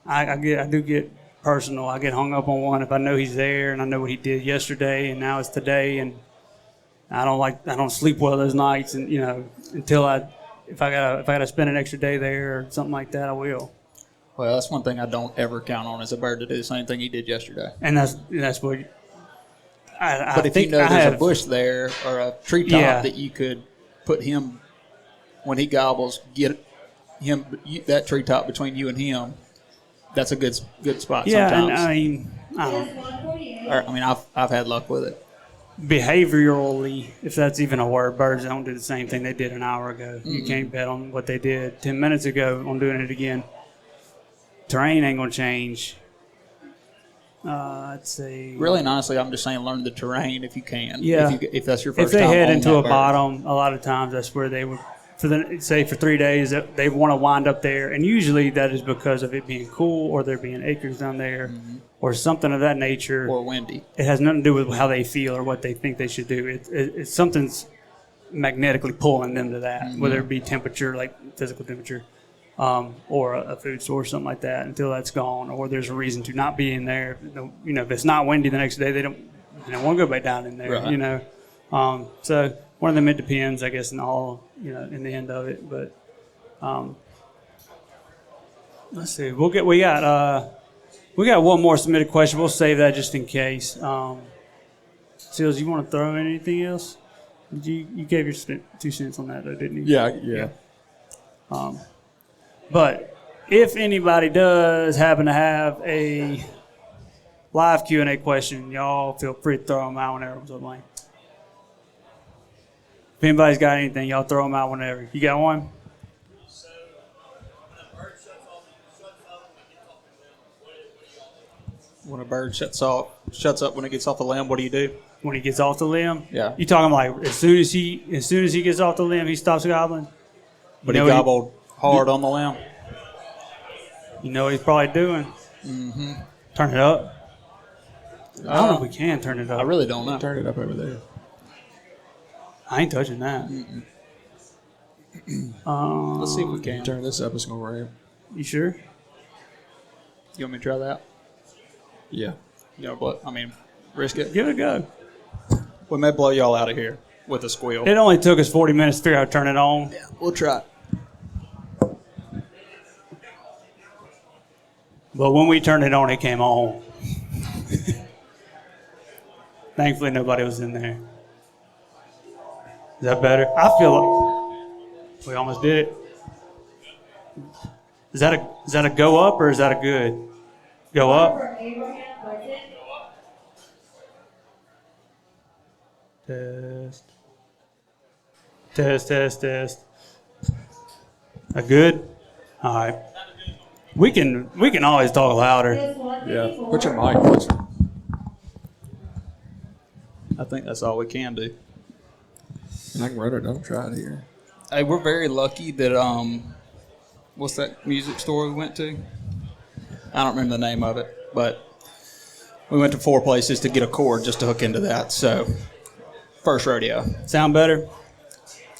I do get personal. I get hung up on one if I know he's there and I know what he did yesterday and now it's today, and I don't sleep well those nights, and until if I gotta spend an extra day there or something like that, I will. Well, that's one thing I don't ever count on is a bird to do the same thing he did yesterday. And that's what. But if you know there's a bush there or a treetop that you could put him when he gobbles, get him that treetop between you and him. That's a good spot. Yeah, sometimes. And I've had luck with it. Behaviorally, if that's even a word, birds don't do the same thing they did an hour ago. You can't bet on what they did 10 minutes ago on doing it again. Terrain ain't gonna change. I'd say. Really and honestly, I'm just saying learn the terrain if you can. Yeah. If that's your first time. If they time head on into that a bird. bottom, a lot of times that's where they would. For 3 days, they want to wind up there, and usually that is because of it being cool, or there being acres down there, or something of that nature, or windy. It has nothing to do with how they feel or what they think they should do. It's something's magnetically pulling them to that, whether it be temperature, like physical temperature, or a food source, something like that. Until that's gone, or there's a reason to not be in there. If it's not windy the next day, they don't want to go back down in there. Right. So. One of them, it depends, I guess, in in the end of it. But let's see. We got one more submitted question. We'll save that just in case. Sills, you want to throw in anything else? You gave your 2 cents on that, though, didn't you? Yeah. But if anybody does happen to have a live Q&A question, y'all feel free to throw them out whenever it's online. If anybody's got anything, y'all throw them out whenever. You got one? So, when a bird shuts up when it gets off the limb, When a bird shuts up when it gets off the limb, what do you do? When he gets off the limb? Yeah. You talking like as soon as he gets off the limb, he stops gobbling? But he gobbled hard on the limb? You know what he's probably doing? Turn it up? I don't know if we can turn it up. I really don't know. Turn it up over there. I ain't touching that. Let's see if we can. Turn this up, it's going to ramp. You sure? You want me to try that? Yeah. Risk it? Give it a go. We may blow y'all out of here with a squeal. It only took us 40 minutes to figure out how to turn it on. Yeah, we'll try. But when we turned it on, it came on. Thankfully, nobody was in there. Is that better? I feel like we almost did it. Is that a go up or is that a good? Go up? Test. A good? All right. We can always talk louder. Yeah. Put your mic closer. I think that's all we can do. And I can run it. Don't try it here. Hey, we're very lucky that what's that music store we went to? I don't remember the name of it, but we went to 4 places to get a cord just to hook into that. So, first rodeo. Sound better?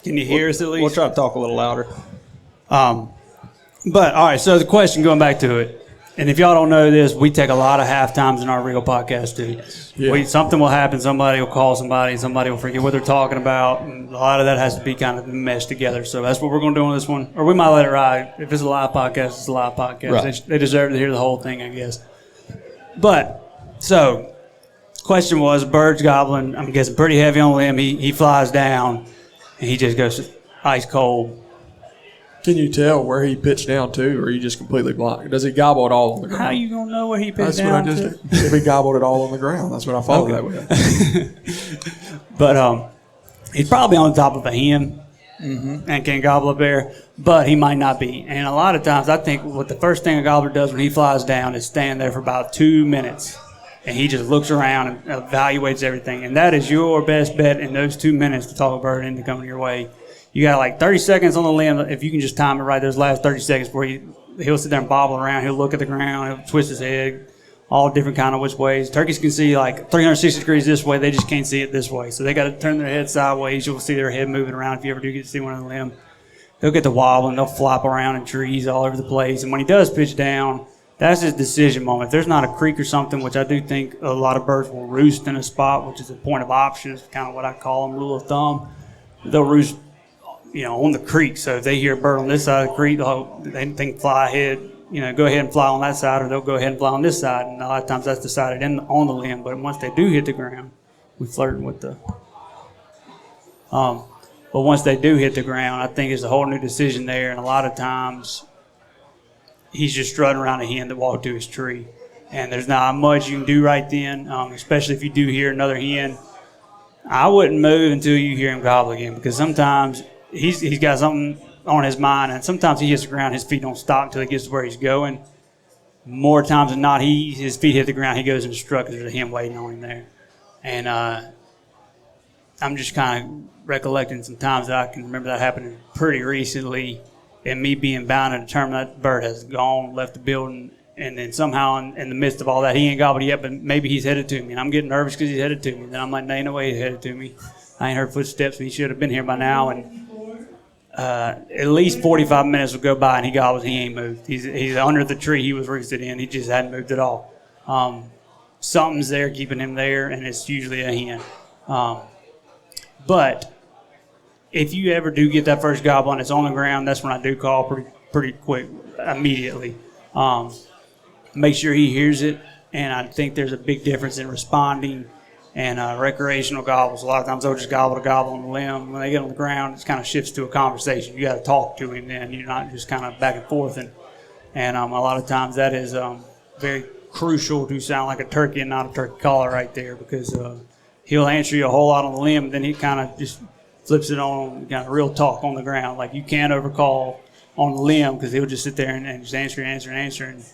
Can you hear us at least? We'll try to talk a little louder. But all right. So the question, going back to it, and if y'all don't know this, we take a lot of half times in our real podcast too. Yeah. Something will happen. Somebody will call somebody, and somebody will forget what they're talking about. And a lot of that has to be kind of meshed together. So that's what we're going to do on this one. Or we might let it ride. If it's a live podcast, it's a live podcast. Right. They deserve to hear the whole thing, I guess. But so, question was, bird's gobbling. I'm guessing pretty heavy on limb. He flies down, and he just goes ice cold. Can you tell where he pitched down to, or are you just completely blind? Does he gobble it all on the ground? How you gonna know where he pitched That's down what I to? just if he gobbled it all on the ground. That's what I followed that with. But he's probably on top of a hen and can gobble a bear, but he might not be. And a lot of times, I think what the first thing a gobbler does when he flies down is stand there for about 2 minutes, and he just looks around and evaluates everything. And that is your best bet in those 2 minutes to talk a bird into coming your way. You got like 30 seconds on the limb. If you can just time it right, those last 30 seconds where he'll sit there and bobble around. He'll look at the ground. He'll twist his head, all different kind of which ways. Turkeys can see like 360 degrees this way. They just can't see it this way. So they got to turn their head sideways. You'll see their head moving around if you ever do get to see one on the limb. They'll get to wobbling. They'll flop around in trees all over the place. And when he does pitch down, that's his decision moment. If there's not a creek or something, which I do think a lot of birds will roost in a spot, which is a point of option, is kind of what I call them, rule of thumb. They'll roost, on the creek. So if they hear a bird on this side of the creek, they think fly ahead, go ahead and fly on that side, or they'll go ahead and fly on this side. And a lot of times that's decided on the limb. But once they do hit the ground, we flirting with the. But once they do hit the ground, I think it's a whole new decision there. And a lot of times, he's just strutting around a hen that walked to his tree, and there's not much you can do right then, especially if you do hear another hen. I wouldn't move until you hear him gobble again, because sometimes he's got something on his mind, and sometimes he hits the ground, his feet don't stop until he gets to where he's going. More times than not, his feet hit the ground, he goes into strut because there's a hen waiting on him there. And I'm just kind of recollecting some times that I can remember that happening pretty recently, and me being bound to determine that bird has gone, left the building, and then somehow in the midst of all that, he ain't gobbled yet, but maybe he's headed to me, and I'm getting nervous because he's headed to me. Then I'm like, no, ain't no way he's headed to me. I ain't heard footsteps, and he should have been here by now. And at least 45 minutes will go by, and he gobbles, he ain't moved. He's under the tree he was roosted in. He just hadn't moved at all. Something's there keeping him there, and it's usually a hen. But if you ever do get that first gobble and it's on the ground, that's when I do call pretty quick, immediately. Make sure he hears it, and I think there's a big difference in responding and recreational gobbles. A lot of times they'll just gobble to gobble on the limb. When they get on the ground, it kind of shifts to a conversation. You got to talk to him then. You're not just kind of back and forth. And a lot of times that is very crucial to sound like a turkey and not a turkey caller right there, because he'll answer you a whole lot on the limb, then he kind of just flips it on, kind of real talk on the ground. Like, you can't overcall on the limb, because he'll just sit there and just answer. And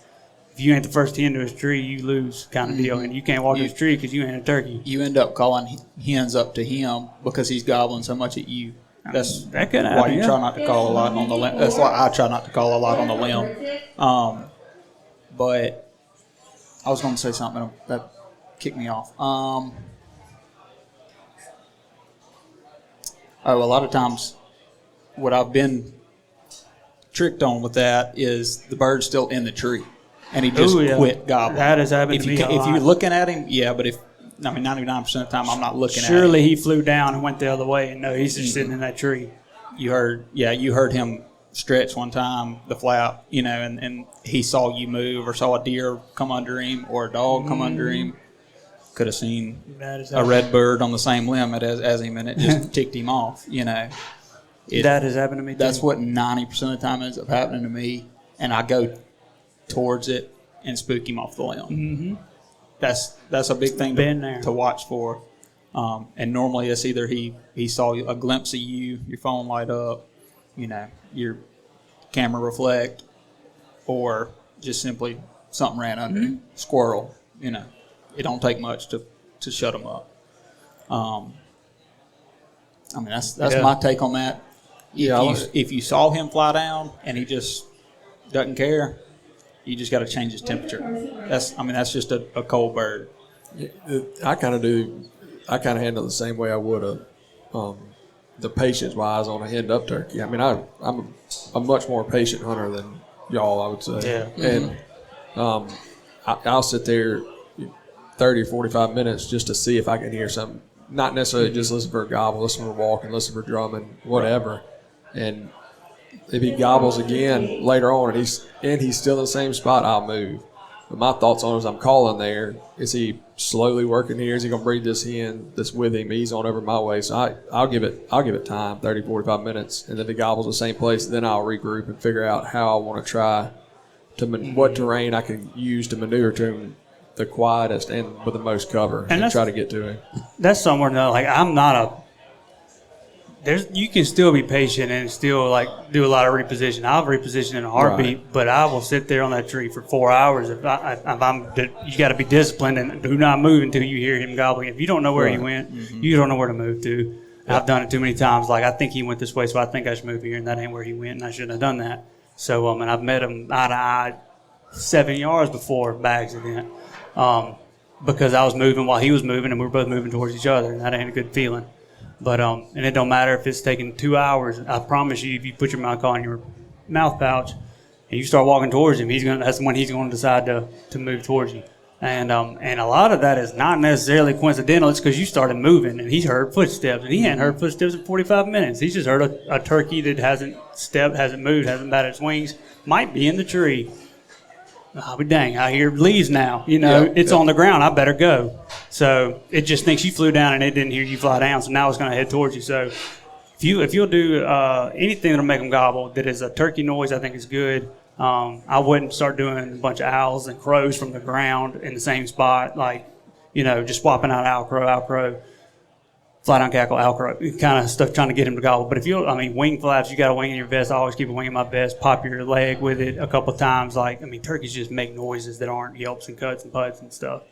if you ain't the first hen to his tree, you lose, kind of deal. And you can't walk to his tree because you ain't a turkey. You end up calling hens up to him because he's gobbling so much at you. That's that could why happen, you yeah. try not to call a lot on the limb. That's why I try not to call a lot on the limb. But I was going to say something that kicked me off. A lot of times what I've been tricked on with that is the bird's still in the tree, and he just quit gobbling. That has happened to me a lot. If you're looking at him, yeah, but 99% of the time I'm not looking at him. Surely he flew down and went the other way, and no, he's just sitting in that tree. You heard him stretch one time, the flap, and he saw you move, or saw a deer come under him, or a dog come under him. Could have seen a red bird on the same limb as him, and it just ticked him off. That has happened to me too. That's what 90% of the time ends up happening to me, and I go towards it and spook him off the limb. Mm-hmm. That's a big thing to watch for. And normally it's either he saw a glimpse of you, your phone light up, your camera reflect, or just simply something ran under him. Squirrel, It don't take much to shut him up. That's my take on that. If you saw him fly down and he just doesn't care, you just got to change his temperature. That's just a cold bird. I kind of handle it the same way I would the patience wise on a henned up turkey. I'm a much more patient hunter than y'all, I would say. Yeah. And I'll sit there 30 or 45 minutes just to see if I can hear something. Not necessarily just listen for a gobble, listen for walking, listen for drumming, whatever. And if he gobbles again later on and he's still in the same spot, I'll move. But my thoughts on it as I'm calling there, is he slowly working here? Is he going to breed this hen that's with him? He's on over my way. So I'll give it time, 30, 45 minutes. And if he gobbles the same place, then I'll regroup and figure out how I want to try to what terrain I can use to maneuver to him the quietest and with the most cover and try to get to him. That's somewhere though. Like I'm not a. You can still be patient and still like do a lot of reposition. I'll reposition in a heartbeat, but I will sit there on that tree for 4 hours. If I'm, you got to be disciplined and do not move until you hear him gobbling. If you don't know where he went, you don't know where to move to. I've done it too many times. Like I think he went this way, so I think I should move here, and that ain't where he went, and I shouldn't have done that. So and I've met him eye to eye 7 yards before by accident, because I was moving while he was moving, and we were both moving towards each other, and that ain't a good feeling. But and it don't matter if it's taking 2 hours. I promise you, if you put your mouth on your mouth pouch and you start walking towards him, that's when he's going to decide to move towards you. And a lot of that is not necessarily coincidental. It's because you started moving and he's heard footsteps, and he hadn't heard footsteps in 45 minutes. He's just heard a turkey that hasn't stepped, hasn't moved, hasn't batted its wings, might be in the tree. Oh, but dang, I hear leaves now. It's on the ground. I better go. So it just thinks you flew down and it didn't hear you fly down, so now it's going to head towards you. So if you'll do anything that'll make them gobble that is a turkey noise, I think is good. I wouldn't start doing a bunch of owls and crows from the ground in the same spot, like, just swapping out owl crow, fly down cackle, owl crow, kind of stuff, trying to get him to gobble. But wing flaps, you got a wing in your vest. I always keep a wing in my vest. Pop your leg with it a couple of times. Turkeys just make noises that aren't yelps and cuts and putts and stuff.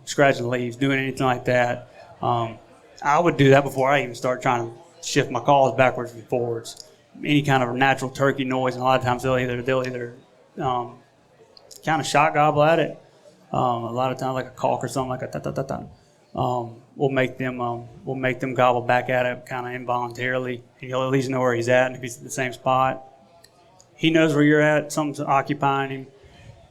Scratching leaves, doing anything like that. I would do that before I even start trying to shift my calls backwards and forwards. Any kind of natural turkey noise, and a lot of times they'll either kind of shot gobble at it. A lot of times like a caulk or something like a ta-ta-ta-ta. We'll make them gobble back at it kind of involuntarily, and you'll at least know where he's at. And if he's at the same spot, he knows where you're at. Something's occupying him.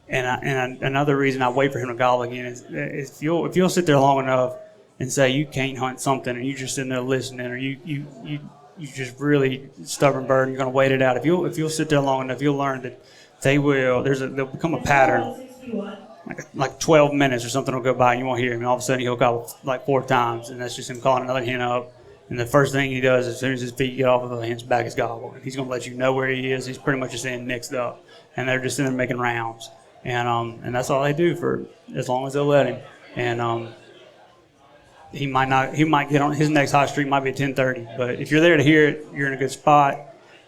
And another reason I wait for him to gobble again is if you'll sit there long enough and say you can't hunt something, and you're just sitting there listening, or you just really stubborn bird, and you're going to wait it out. If you'll sit there long enough, you'll learn that they'll become a pattern. Like 12 minutes or something will go by and you won't hear him, and all of a sudden he'll gobble like 4 times, and that's just him calling another hen up. And the first thing he does as soon as his feet get off of the hen's back is gobble. And he's going to let you know where he is. He's pretty much just in mixed up, and they're just in there making rounds. And that's all they do for as long as they'll let him. And he might get on his next hot streak, might be at 10:30. But if you're there to hear it, you're in a good spot.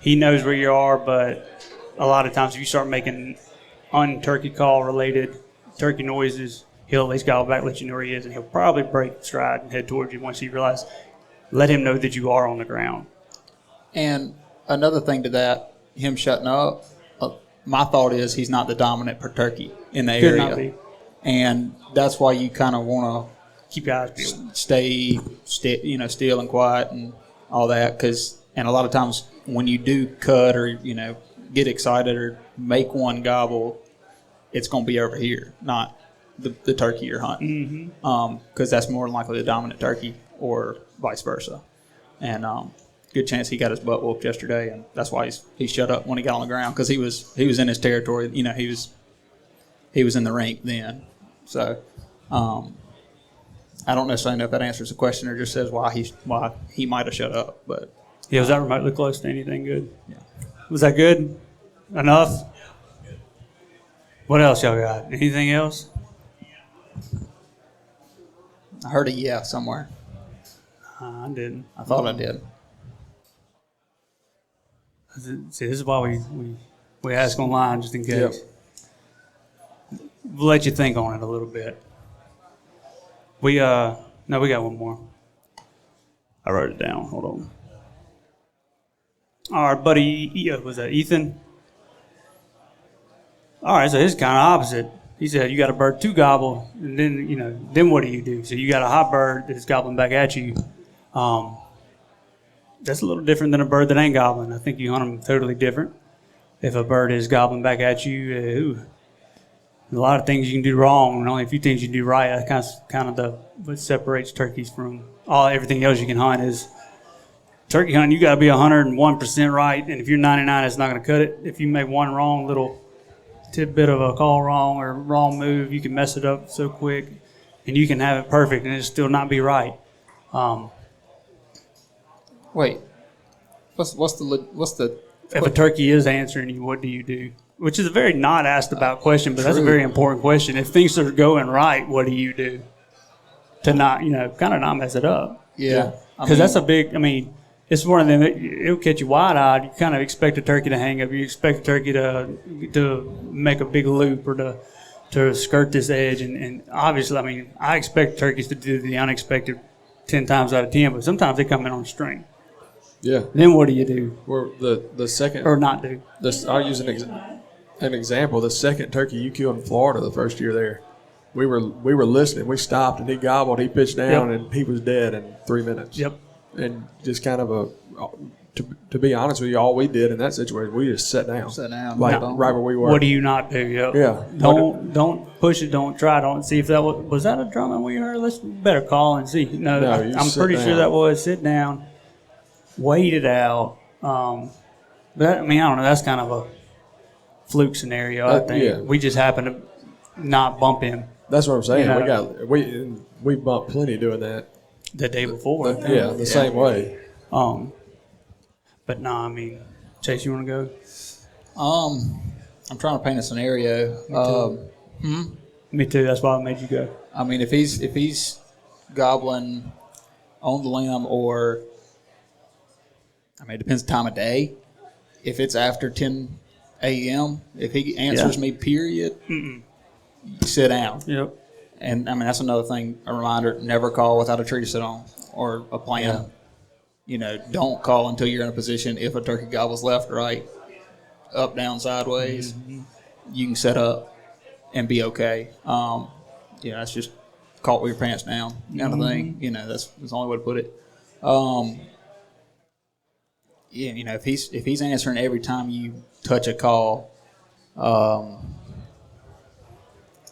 He knows where you are, but a lot of times if you start making un-turkey call related turkey noises, he'll at least gobble back, let you know where he is, and he'll probably break stride and head towards you once you realize. Let him know that you are on the ground. And another thing to that, him shutting up, my thought is he's not the dominant per turkey in the area. Could not be. And that's why you kind of want to keep your eyes peeled. Stay, still and quiet and all that. And a lot of times when you do cut or, get excited or make one gobble, it's going to be over here, not the turkey you're hunting. Because that's more than likely the dominant turkey, or vice versa. And good chance he got his butt whooped yesterday, and that's why he shut up when he got on the ground, because he was in his territory. He was in the rink then. So I don't necessarily know if that answers the question or just says why he might have shut up. But yeah, was that remotely close to anything good? Yeah. Was that good enough? What else y'all got? Anything else? I heard a yeah somewhere. I didn't. I thought I did. See, this is why we ask online, just in case. Yep. We'll let you think on it a little bit. We got one more. I wrote it down. Hold on. Our buddy, was that Ethan? All right, so it's kind of opposite. He said you got a bird to gobble, and then what do you do? So you got a hot bird that's gobbling back at you. That's a little different than a bird that ain't gobbling. I think you hunt them totally different. If a bird is gobbling back at you, a lot of things you can do wrong, and only a few things you can do right. That's kind of what separates turkeys from everything else you can hunt. Is turkey hunting, you got to be 101% right, and if you're 99, it's not going to cut it. If you make one wrong little tidbit of a call wrong or wrong move, you can mess it up so quick, and you can have it perfect and it still not be right. Wait, what's the If a turkey is answering you, what do you do? Which is a very not asked about question, but that's a very important question. If things are going right, what do you do to not, kind of not mess it up? Yeah. Because that's a big, it's one of them, it'll catch you wide-eyed. You kind of expect a turkey to hang up. You expect a turkey to make a big loop or to skirt this edge. And obviously, I expect turkeys to do the unexpected 10 times out of 10, but sometimes they come in on a string. Yeah. Then what do you do? Well, the second Or not do? I'll use an example. The second turkey you killed in Florida the first year there, we were listening. We stopped and he gobbled. He pitched down and he was dead in 3 minutes. Yep. And just kind of to be honest with you, all we did in that situation, we just sat down. Like right where we were. What do you not do? Yep. Yeah. Don't push it. Don't try. Don't see if that was that a drum we heard. Let's better call and see. No, I'm pretty sure that was sit down, wait it out. But I don't know. That's kind of a fluke scenario. I think we just happened to not bump him. That's what I'm saying. We bumped plenty doing that the day before. The same way. But no, Chase, you want to go? I'm trying to paint a scenario. Me too. That's why I made you go. If he's gobbling on the limb, or it depends the time of day. If it's after 10 a.m., if he answers me, period, you sit down. Yep. And that's another thing. A reminder: never call without a tree to sit on or a plan. Don't call until you're in a position. If a turkey gobbles left, right, up, down, sideways, you can set up and be okay. That's just caught with your pants down kind of thing. That's the only way to put it. If he's answering every time you touch a call,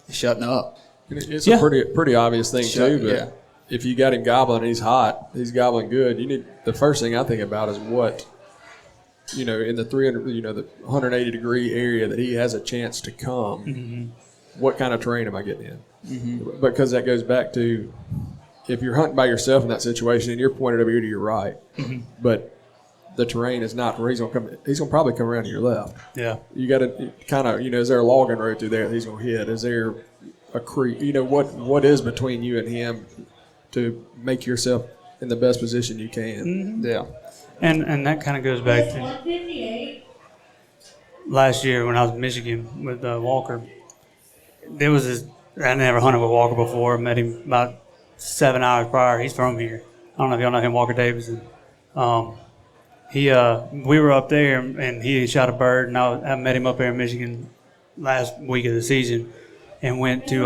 shutting up. It's a pretty obvious thing too. But if you got him gobbling and he's hot, he's gobbling good. The first thing I think about is what, in the 300, the 180 degree area that he has a chance to come. Mm-hmm. What kind of terrain am I getting in? Mm-hmm. Because that goes back to if you're hunting by yourself in that situation and you're pointed over here to your right, but the terrain is not where he's going to come. He's going to probably come around to your left. Yeah. You got to kind of, is there a logging road through there that he's going to hit? Is there a creek? What is between you and him to make yourself in the best position you can? Mm-hmm. Yeah. And that kind of goes back to last year when I was in Michigan with Walker. There was this, I never hunted with Walker before. Met him about 7 hours prior. He's from here. I don't know if y'all know him, Walker Davidson. We were up there and he shot a bird, and I met him up there in Michigan last week of the season, and went to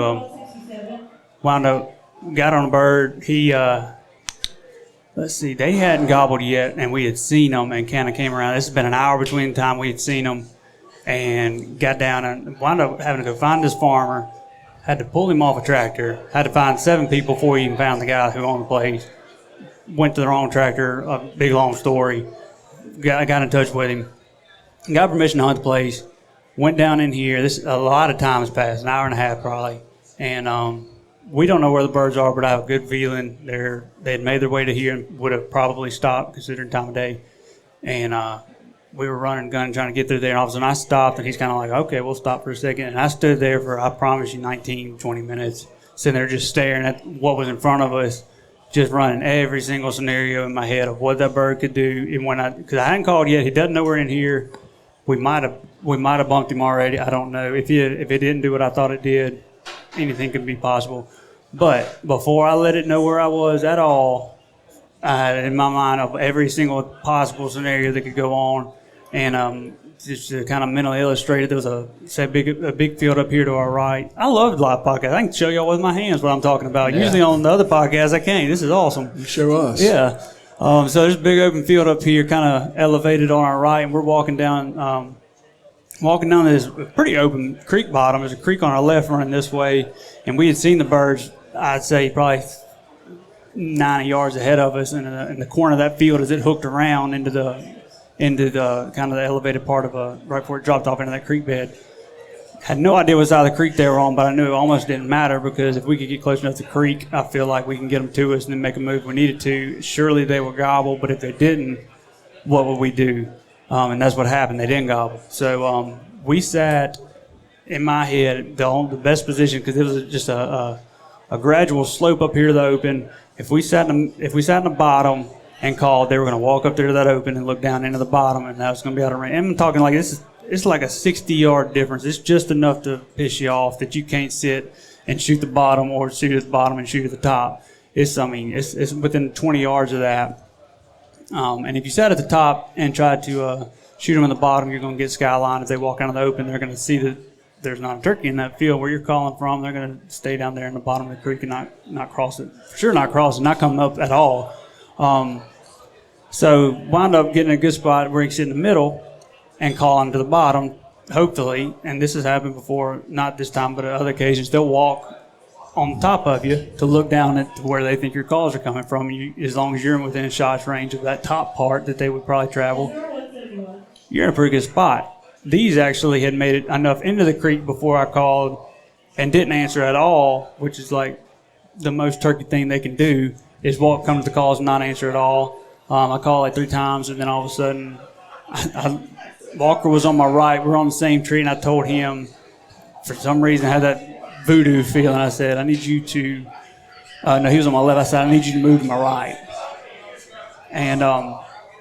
wound up got on a bird. He they hadn't gobbled yet, and we had seen them and kind of came around. This has been an hour between the time we had seen them, and got down and wound up having to go find this farmer. Had to pull him off a tractor. Had to find 7 people before we even found the guy who owned the place. Went to the wrong tractor. A big long story. Got in touch with him. Got permission to hunt the place. Went down in here. A lot of time has passed, an hour and a half probably, and we don't know where the birds are, but I have a good feeling they had made their way to here and would have probably stopped considering time of day. And we were running gun trying to get through there, and all of a sudden I stopped, and he's kind of like, okay, we'll stop for a second. And I stood there for, I promise you, 19, 20 minutes, sitting there just staring at what was in front of us, just running every single scenario in my head of what that bird could do. And because I hadn't called yet, he doesn't know we're in here. We might have bumped him already. I don't know. If it didn't do what I thought it did, anything could be possible. But before I let it know where I was at all, I had in my mind of every single possible scenario that could go on, and just to kind of mentally illustrate it, there was a big field up here to our right. I love live podcasts. I can show y'all with my hands what I'm talking about. Yeah. Usually on the other podcasts I can't. This is awesome. You show us. Yeah. So there's a big open field up here, kind of elevated on our right, and we're walking down this pretty open creek bottom. There's a creek on our left running this way, and we had seen the birds, I'd say probably 90 yards ahead of us in the corner of that field as it hooked around into the kind of the elevated part of right before it dropped off into that creek bed. Had no idea what side of the creek they were on, but I knew it almost didn't matter because if we could get close enough to the creek, I feel like we can get them to us and then make a move if we needed to. Surely they would gobble, but if they didn't, what would we do? And that's what happened. They didn't gobble. So we sat, in my head, the best position because it was just a gradual slope up here to the open. If we sat in the bottom and called, they were going to walk up there to that open and look down into the bottom, and that was going to be out of range. And I'm talking like it's like a 60-yard difference. It's just enough to piss you off that you can't sit and shoot the bottom or shoot at the bottom and shoot at the top. It's within 20 yards of that. And if you sat at the top and tried to shoot them in the bottom, you're going to get skyline. If they walk out of the open, they're going to see that there's not a turkey in that field where you're calling from. They're going to stay down there in the bottom of the creek and not cross it. For sure not cross it, not coming up at all. So wound up getting a good spot where you can sit in the middle and call onto the bottom, hopefully, and this has happened before, not this time, but at other occasions, they'll walk on top of you to look down at where they think your calls are coming from. As long as you're within shot range of that top part that they would probably travel, you're in a pretty good spot. These actually had made it enough into the creek before I called and didn't answer at all, which is like the most turkey thing they can do is come to the calls and not answer at all. I called like 3 times, and then all of a sudden, Walker was on my right. We're on the same tree, and I told him, for some reason, I had that voodoo feeling. I said, I need you to, no, he was on my left. I said, I need you to move to my right. And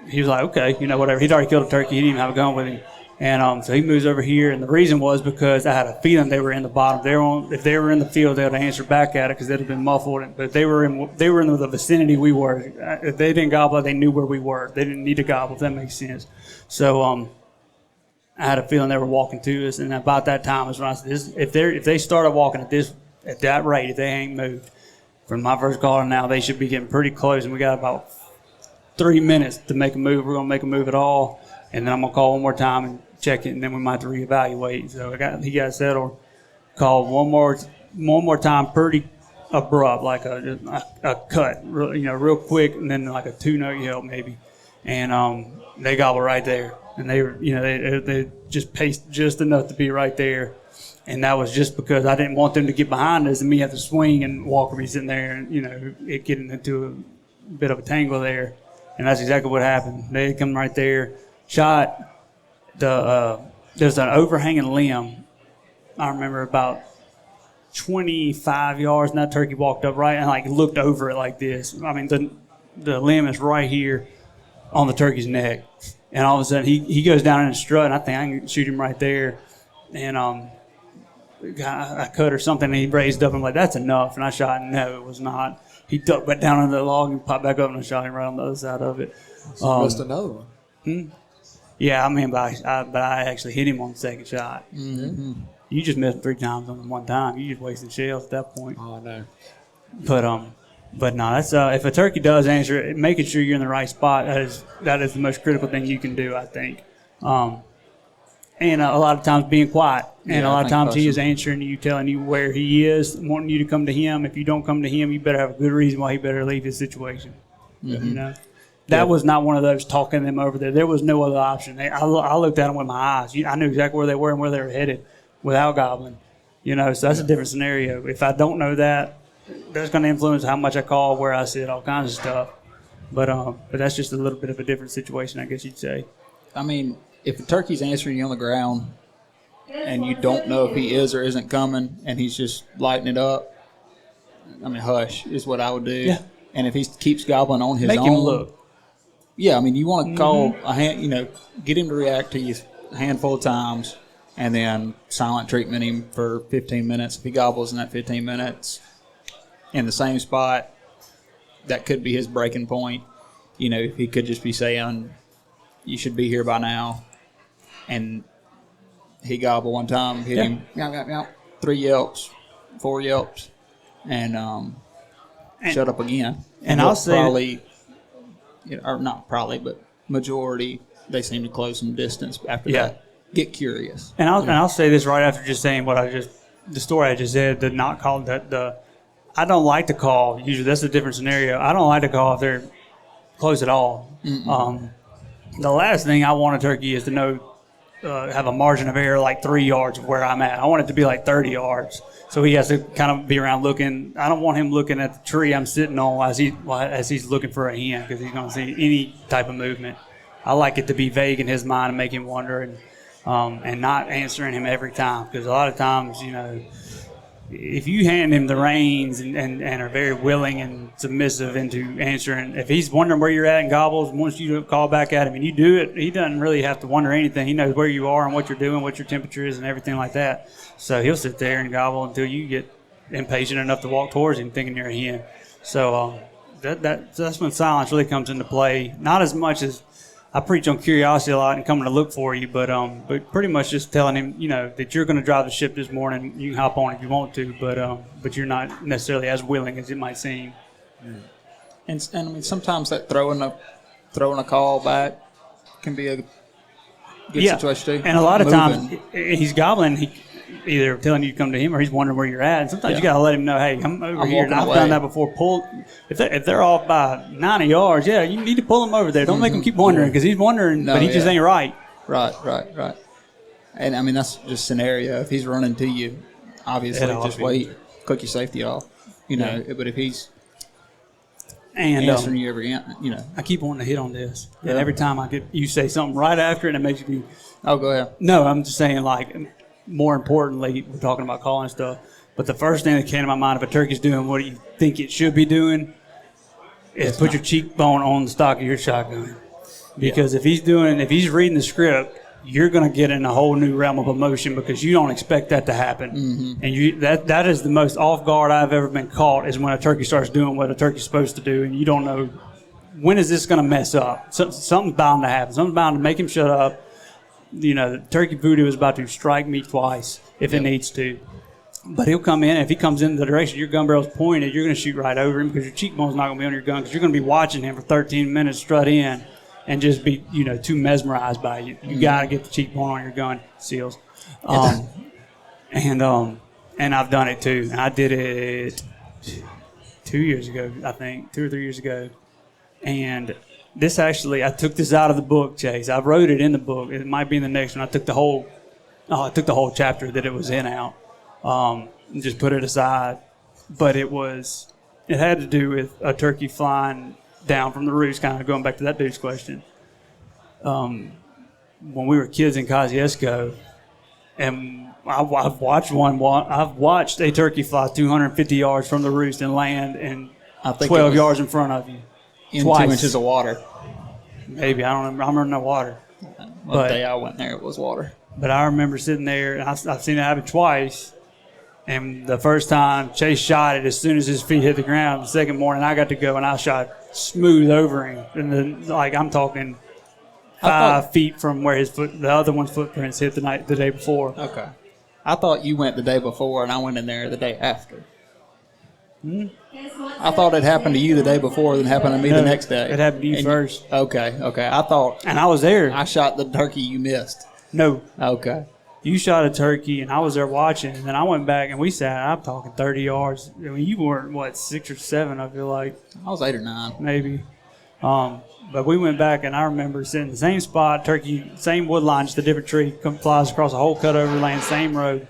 he was like, okay, whatever. He'd already killed a turkey. He didn't even have a gun with him. And so he moves over here, and the reason was because I had a feeling they were in the bottom. If they were in the field, they would have answered back at it because they'd have been muffled. But they were in the vicinity we were. If they didn't gobble, they knew where we were. They didn't need to gobble, if that makes sense. So I had a feeling they were walking to us, and about that time is when I said, if they started walking at that rate, if they ain't moved, from my first call to now, they should be getting pretty close, and we got about 3 minutes to make a move. We're going to make a move at all, and then I'm going to call one more time and check it, and then we might have to reevaluate. So he got settled, called one more time, pretty abrupt, like a cut, real quick, and then like a 2-note yelp maybe, and they gobbled right there, and they just paced just enough to be right there, and that was just because I didn't want them to get behind us and me have to swing and Walker be sitting there and it getting into a bit of a tangle there, and that's exactly what happened. They come right there, shot. There's an overhanging limb. I remember about 25 yards, and that turkey walked up right and looked over it like this. I mean, the limb is right here on the turkey's neck, and all of a sudden he goes down in a strut, and I think I can shoot him right there. And I cut or something, and he raised up and I'm like, that's enough. And I shot him. No, it was not. He ducked back down under the log and popped back up, and I shot him right on the other side of it. So missed another one. Yeah, I mean, but I actually hit him on the second shot. Mm-hmm. You just missed 3 times on one time. You just wasted shells at that point. Oh, I know. But no, that's if a turkey does answer, making sure you're in the right spot, that is the most critical thing you can do, I think. And a lot of times being quiet. And a lot of times he is answering you, telling you where he is, wanting you to come to him. If you don't come to him, you better have a good reason why he better leave his situation. Mm-hmm. That was not one of those talking them over there. There was no other option. I looked at them with my eyes. I knew exactly where they were and where they were headed without gobbling. So that's a different scenario. If I don't know that, that's going to influence how much I call, where I sit, all kinds of stuff. But that's just a little bit of a different situation, I guess you'd say. I mean, if a turkey's answering you on the ground and you don't know if he is or isn't coming and he's just lighting it up, I mean, hush is what I would do. Yeah. And if he keeps gobbling on his Make own, him look. Yeah, I mean, you want to call a hand, get him to react to you a handful of times, and then silent treatment him for 15 minutes. If he gobbles in that 15 minutes in the same spot, that could be his breaking point. If he could just be saying, "You should be here by now," and he gobbled one time, hit him, meow, meow, meow, 3 yelps, 4 yelps, and shut up again. And I'll say probably. Or not probably, but majority, they seem to close some distance after that. Get curious. And I'll say this right after just saying the story I just said, the not calling I don't like to call. Usually that's a different scenario. I don't like to call if they're close at all. The last thing I want a turkey is to know have a margin of error like 3 yards of where I'm at. I want it to be like 30 yards. So he has to kind of be around looking. I don't want him looking at the tree I'm sitting on as he's looking for a hen, because he's going to see any type of movement. I like it to be vague in his mind and make him wonder, and not answering him every time, because a lot of times, if you hand him the reins and are very willing and submissive into answering, if he's wondering where you're at and gobbles, once you call back at him and you do it, he doesn't really have to wonder anything. He knows where you are and what you're doing, what your temperature is and everything like that. So he'll sit there and gobble until you get impatient enough to walk towards him thinking you're a hen. So that's when silence really comes into play. Not as much as I preach on curiosity a lot and coming to look for you, but pretty much just telling him, that you're going to drive the ship this morning. You can hop on if you want to, but you're not necessarily as willing as it might seem. And I mean, sometimes that throwing a call back can be a good situation too. And a lot of times he's gobbling. Either telling you to come to him or he's wondering where you're at. And sometimes you got to let him know, hey, I'm over here. And I've done that before. If they're off by 90 yards, you need to pull them over there. Don't make him keep wondering, because he's wondering, but he just ain't right. Right. And I mean, that's just scenario. If he's running to you, obviously just wait, click your safety off. But if he's answering you every, I keep wanting to hit on this, and every time you say something right after it, it makes you. Oh, go ahead. No, I'm just saying, like, more importantly, we're talking about calling stuff, but the first thing that came to my mind, if a turkey's doing what you think it should be doing, is put your cheekbone on the stock of your shotgun. Because if he's reading the script, you're going to get in a whole new realm of emotion, because you don't expect that to happen. And that is the most off guard I've ever been caught, is when a turkey starts doing what a turkey's supposed to do, and you don't know, when is this going to mess up? Something's bound to happen. Something's bound to make him shut up. The turkey voodoo is about to strike me twice if it needs to. But he'll come in, and if he comes in the direction your gun barrel's pointed, you're going to shoot right over him, because your cheekbone's not going to be on your gun, because you're going to be watching him for 13 minutes strut in and just be, too mesmerized by you. You got to get the cheekbone on your gun, Sills. And I've done it too. And I did it 2 years ago, I think, 2 or 3 years ago. And this actually, I took this out of the book, Chase. I wrote it in the book. It might be in the next one. I took the whole chapter that it was in out, and just put it aside. But it had to do with a turkey flying down from the roost, kind of going back to that dude's question. When we were kids in Kosciuszko, and I've watched a turkey fly 250 yards from the roost and land and 12 yards in front of you. In twice. 2 inches of water. Maybe. I don't remember no water. The day I went there, it was water. But I remember sitting there, and I've seen it happen twice. And the first time, Chase shot it as soon as his feet hit the ground. The second morning, I got to go, and I shot smooth over him. And then, I'm talking 5 feet from where the other one's footprints hit the day before. Okay. I thought you went the day before, and I went in there the day after. I thought it happened to you the day before, then happened to me the next day. It happened to you first. Okay. I thought. And I was there. I shot the turkey you missed. No. Okay. You shot a turkey, and I was there watching, and then I went back, and we sat, I'm talking 30 yards. I mean, you weren't, 6 or 7, I feel like. I was 8 or 9. Maybe. But we went back, and I remember sitting in the same spot, turkey, same wood line, just a different tree, flies across a whole cutover land, same road.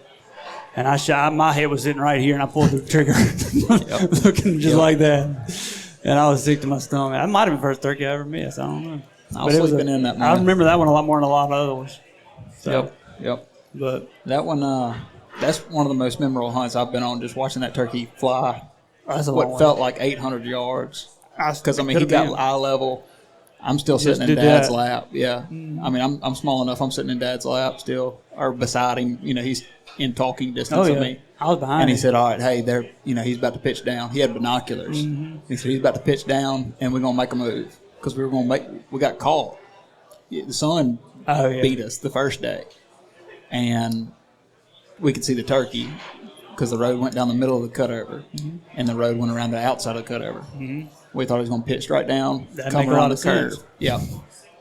And I shot, my head was sitting right here, and I pulled the trigger, looking just like that. And I was sick to my stomach. That might have been the first turkey I ever missed. I don't know. I was sleeping in that morning. I remember that one a lot more than a lot of other ones. So, Yep. But that one, that's one of the most memorable hunts I've been on, just watching that turkey fly. That's what felt like 800 yards. Because, he got eye level. I'm still sitting in Dad's lap. Yeah. I mean, I'm small enough. I'm sitting in Dad's lap still, or beside him. He's in talking distance of me. I was behind him. And he said, all right, hey, he's about to pitch down. He had binoculars. He said, he's about to pitch down, and we're going to make a move. Because we got caught. The sun beat us the first day. And we could see the turkey because the road went down the middle of the cutover, and the road went around the outside of the cutover. We thought he was going to pitch right down, come around the curve. Yeah.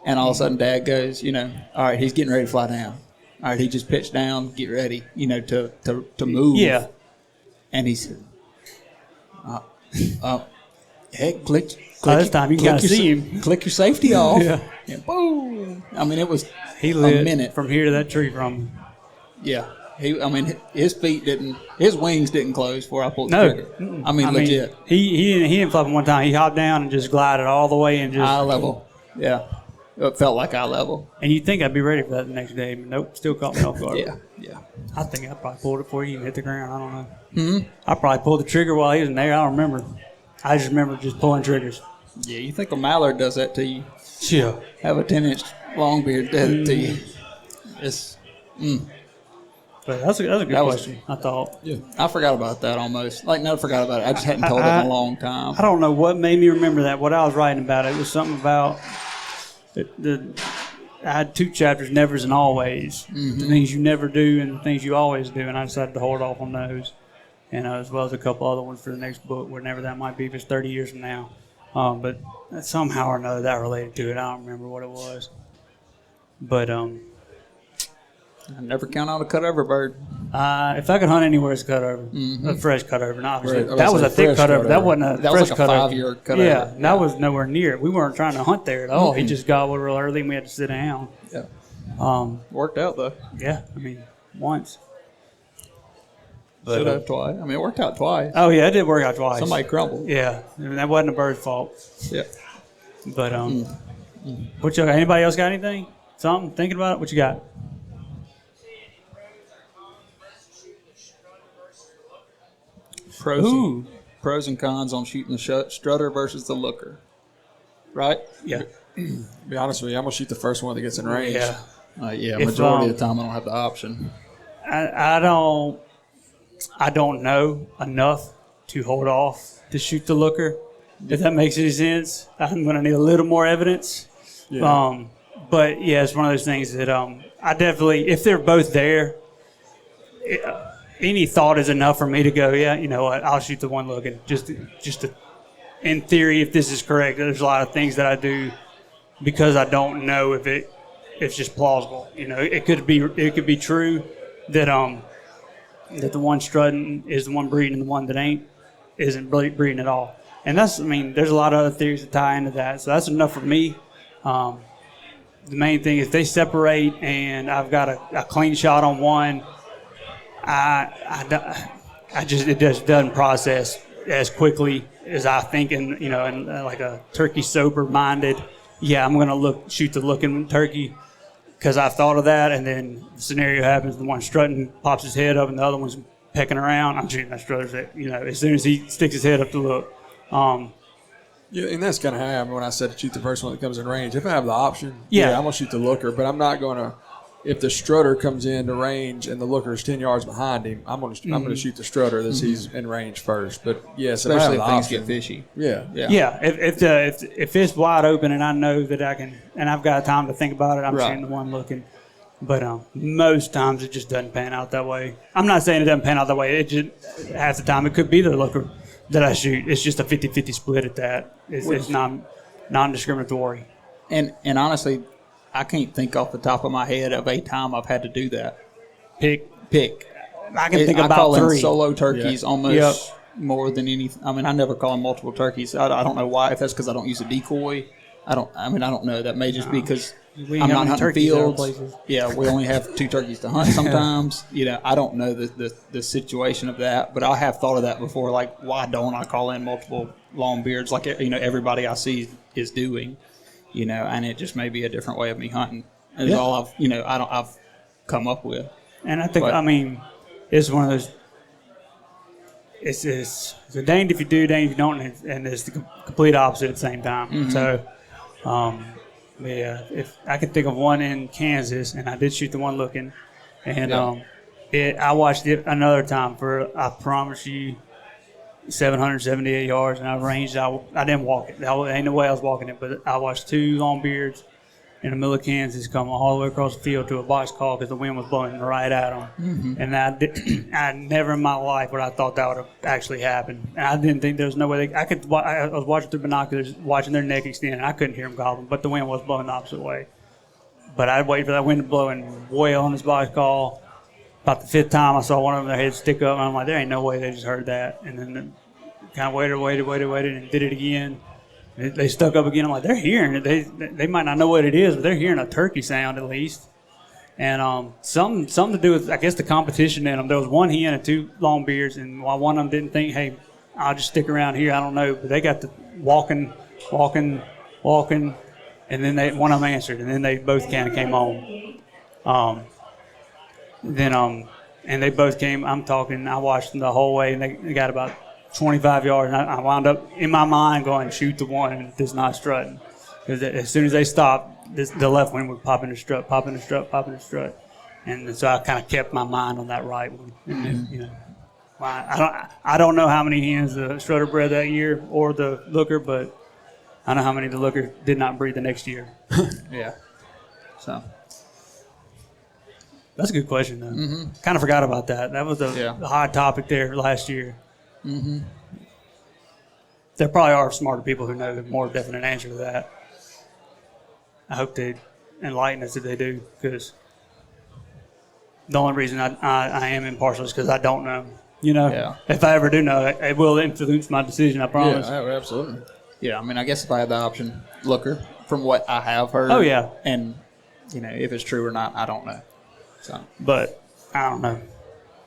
And all of a sudden, Dad goes, all right, he's getting ready to fly down. All right, he just pitched down, get ready, to move. Yeah. And he said, heck, click this time you got to see him. Click your safety off. Yeah. And boom. I mean, it was He lit a minute from here to that tree from me. Yeah. His wings didn't close before I pulled the No. trigger. Legit. He didn't flap him one time. He hopped down and just glided all the way and just Eye level. Yeah. It felt like eye level. And you'd think I'd be ready for that the next day, but nope, still caught me off guard. Yeah. I think I probably pulled it before he even hit the ground. I don't know. Mm-hmm. I probably pulled the trigger while he was in there. I don't remember. I just remember just pulling triggers. Yeah, you think a mallard does that to you? Yeah. Have a 10-inch longbeard does it to you. It's. But that's a good That was- question, I thought. Yeah. I forgot about that almost. Like, never forgot about it. I just hadn't told it in a long time. I don't know what made me remember that. What I was writing about, it was something about I had 2 chapters, nevers and always. Mm-hmm. The things you never do and the things you always do, and I decided to hold off on those. And as well as a couple other ones for the next book, whenever that might be, if it's 30 years from now. But somehow or another that related to it. I don't remember what it was. But I never count on a cut over bird. if I could hunt anywhere, it's cut over. Mm-hmm. A fresh cut over. Not obviously. Right. That was a thick Fresh cut over. cut That over. wasn't a That fresh was like a cut over. 5-year cut Yeah, over. that was nowhere near it. We weren't trying to hunt there at all. He just gobbled real early and we had to sit down. Yeah. Worked out, though. Yeah, I mean, once. But, Should have twice. It worked out twice. oh, yeah, it did work out twice. Somebody crumbled. Yeah, I mean, that wasn't a bird's fault. Yeah. But, what you, anybody else got anything? Something? Thinking about it? What you got? Pros and cons on shooting the strutter versus the looker. Right? Yeah. Be honest with you, I'm gonna shoot the first one that gets in range. Yeah. If, Majority of the time I don't have the option. I don't know enough to hold off to shoot the looker. If that makes any sense, I'm going to need a little more evidence. Yeah. But yeah, it's one of those things that I definitely, if they're both there, any thought is enough for me to go, yeah, you know what, I'll shoot the one looking. Just to, in theory, if this is correct, there's a lot of things that I do because I don't know if it's just plausible. You know, it could be true that that the one strutting is the one breeding and the one that isn't breeding at all. And there's a lot of other theories that tie into that. So that's enough for me. The main thing is they separate and I've got a clean shot on one. It just doesn't process as quickly as I think, and like a turkey sober minded. Yeah, I'm gonna shoot the looking turkey because I've thought of that, and then the scenario happens: the one strutting pops his head up, and the other one's pecking around. I'm shooting that strutter's head. As soon as he sticks his head up to look. Yeah, and that's kind of how I am when I said to shoot the first one that comes in range. If I have the option, Yeah. I'm gonna shoot the looker, but I'm not gonna. If the strutter comes into range and the looker is 10 yards behind him, I'm gonna shoot the strutter that he's in range first. But yes, Especially if if I have things the get option, fishy. yeah, Yeah, if it's wide open and I know that I can, and I've got time to think about it, I'm Right. shooting the one looking. But most times it just doesn't pan out that way. I'm not saying it doesn't pan out that way. It just half the time it could be the looker that I shoot. It's just a 50-50 split at that. It's non-discriminatory. And honestly, I can't think off the top of my head of a time I've had to do that. Pick. I can think I about call in 3. solo turkeys Yeah. almost more than anything. I never call in multiple turkeys. I don't know why. If that's because I don't use a decoy. I don't know. That may just be because We I'm got not any hunting turkeys at our fields. places. Yeah, we only have 2 turkeys to hunt sometimes. I don't know the situation of that, but I have thought of that before. Like, why don't I call in multiple longbeards like everybody I see is doing? And it just may be a different way of me hunting. Is Yeah. all I've come up with. And I think, But- it's one of those. It's a danged if you do, danged if you don't, and it's the complete opposite at the same time. Mm-hmm. So, yeah, if I could think of one in Kansas, and I did shoot the one looking, and I watched it another time for, I promise you, 778 yards, and I ranged. I didn't walk it. Ain't no way I was walking it, but I watched 2 longbeards in the middle of Kansas come all the way across the field to a box call because the wind was blowing right at them. Mm-hmm. And I never in my life would I thought that would have actually happened. And I didn't think there was no way I was watching through binoculars, watching their neck extend, and I couldn't hear them gobbling, but the wind was blowing the opposite way. But I'd wait for that wind to blow and wail on this box call. About the 5th time, I saw one of them, their head stick up, and I'm like, there ain't no way they just heard that. And then kind of waited, and did it again. They stuck up again. I'm like, they're hearing it. They might not know what it is, but they're hearing a turkey sound at least. And something to do with, I guess, the competition in them. There was one hen and 2 longbeards, and while one of them didn't think, hey, I'll just stick around here, I don't know. But they got to walking, and then one of them answered, and then they both kind of came on. And they both came. I'm talking. I watched them the whole way, and they got about 25 yards. And I wound up in my mind going, shoot the one, and just not strutting. Because as soon as they stopped, the left one would pop in the strut. And so I kind of kept my mind on that right one. And then, you know, I don't know how many hens the strutter bred that year or the looker, but I know how many the looker did not breed the next year. Yeah. So. That's a good question, though. Kind of forgot about that. That was the hot topic there last year. There probably are smarter people who know the more definite answer to that. I hope they enlighten us if they do, because the only reason I am impartial is because I don't know. You know, if I ever do know, it will influence my decision, I promise. Yeah, absolutely. Yeah, I mean, I guess if I had the option, looker, from what I have heard. Oh, yeah. And, you know, if it's true or not, I don't know. So, but I don't know.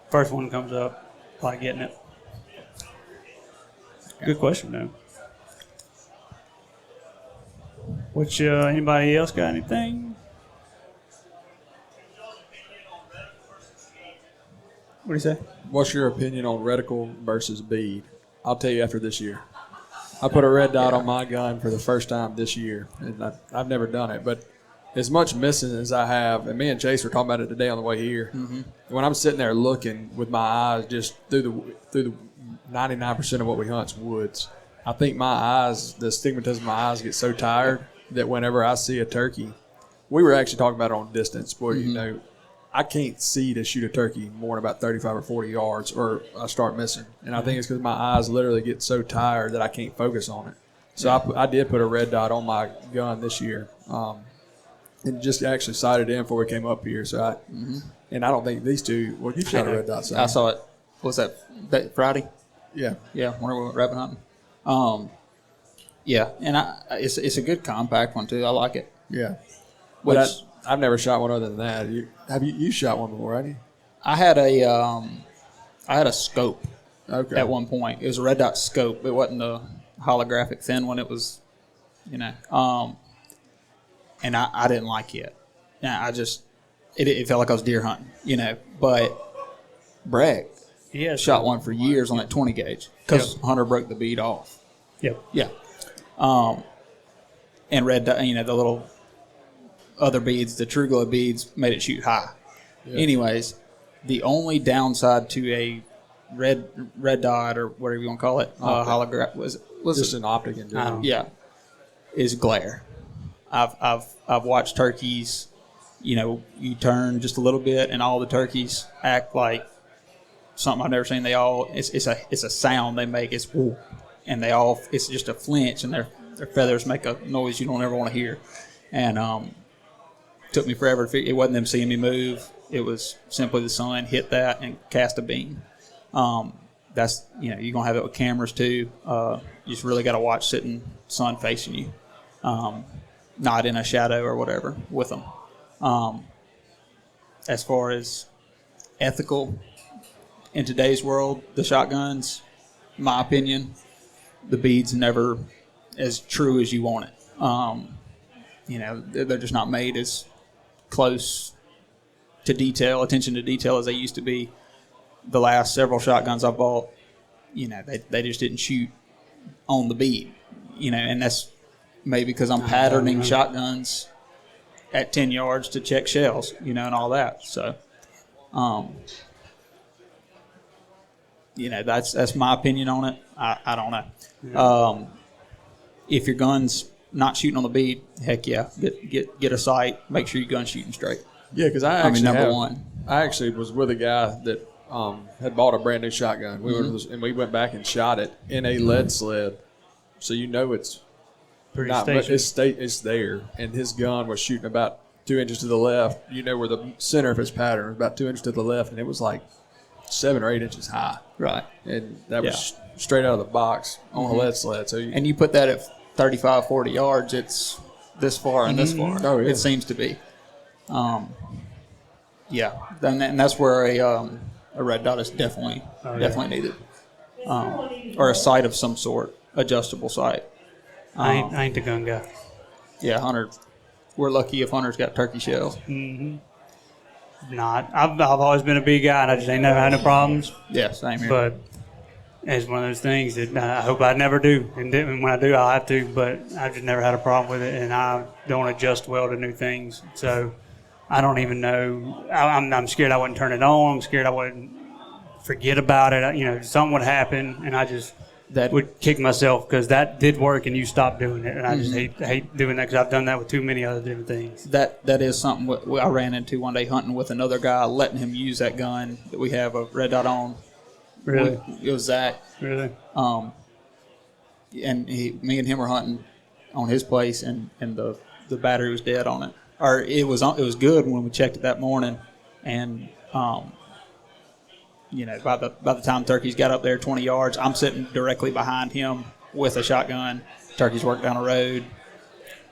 First one comes up, probably getting it. Good question, though. Which anybody else got anything? What do you say? What's your opinion on reticle versus bead? I'll tell you after this year. I put a red dot on my gun for the first time this year, and I've never done it, but as much missing as I have, and me and Chase were talking about it today on the way here. When I'm sitting there looking with my eyes just through the 99% of what we hunt's woods, I think my eyes, the astigmatism of my eyes, get so tired that whenever I see a turkey, we were actually talking about it on distance, boy, you know, I can't see to shoot a turkey more than about 35 or 40 yards, or I start missing. And I think it's because my eyes literally get so tired that I can't focus on it. So I did put a red dot on my gun this year. And just actually sighted in before we came up here. So and I don't think these two. Well, you shot a red dot. I saw it. What was that Friday? Yeah. Yeah, when we went rabbit hunting. Yeah, and it's a good compact one too. I like it. Yeah. Which, But I've never shot one other than that. You shot one before, haven't you? I had a scope. Okay. At one point, it was a red dot scope. It wasn't a holographic thin one. It was, you know. And I didn't like it. I just it felt like I was deer hunting, you know. But Bragg shot one for years on that 20 gauge because Hunter broke the bead off. Yep. Yeah. And red, you know, the little other beads, the true glow beads, made it shoot high. Yep. Anyways, the only downside to a red dot or whatever you want to call it, holograph was just an optic in general. Yeah, is glare. I've watched turkeys, you know, you turn just a little bit and all the turkeys act like something I've never seen. They all it's a sound they make. It's woo, and it's just a flinch, and their feathers make a noise you don't ever want to hear. And took me forever to figure. It wasn't them seeing me move. It was simply the sun hit that and cast a beam. That's, you know, you're gonna have it with cameras too. You just really got to watch sitting sun facing you. Not in a shadow or whatever with them. As far as ethical in today's world, the shotguns, in my opinion, the bead's never as true as you want it. You know, they're just not made as close to detail, attention to detail as they used to be. The last several shotguns I bought, you know, they just didn't shoot on the bead, you know, and that's maybe because I'm patterning shotguns at 10 yards to check shells, you know, and all that. So, you know, that's my opinion on it. I don't know. Yeah. If your gun's not shooting on the bead, heck yeah, get a sight. Make sure your gun's shooting straight. Yeah, because I actually was with a guy that had bought a brand new shotgun. We went back and shot it in a lead sled, so you know it's pretty not, but it's there. And his gun was shooting about 2 inches to the left. You know where the center of his pattern was about 2 inches to the left, and it was like 7 or 8 inches high. Right, and that was straight out of the box on a lead sled. So and you put that at 35, 40 yards, it's this far and this far. Oh, yeah. It seems to be. Yeah, and that's where a red dot is definitely needed, or a sight of some sort, adjustable sight. I ain't the gun guy. Yeah, Hunter. We're lucky if Hunter's got turkey shells. Not. I've always been a big guy, and I just ain't never had no problems. Yeah, same here. But it's one of those things that I hope I never do. And then when I do, I'll have to. But I've just never had a problem with it, and I don't adjust well to new things. So I don't even know. I'm scared I wouldn't turn it on. I'm scared I wouldn't forget about it. You know, something would happen, and I just would kick myself because that did work, and you stopped doing it. And I just hate doing that because I've done that with too many other different things. That is something I ran into one day hunting with another guy, letting him use that gun that we have a red dot on. Really? It was Zach. Really? And me and him were hunting on his place, and the battery was dead on it. Or it was good when we checked it that morning, and you know, by the time turkeys got up there 20 yards, I'm sitting directly behind him with a shotgun. Turkeys work down the road,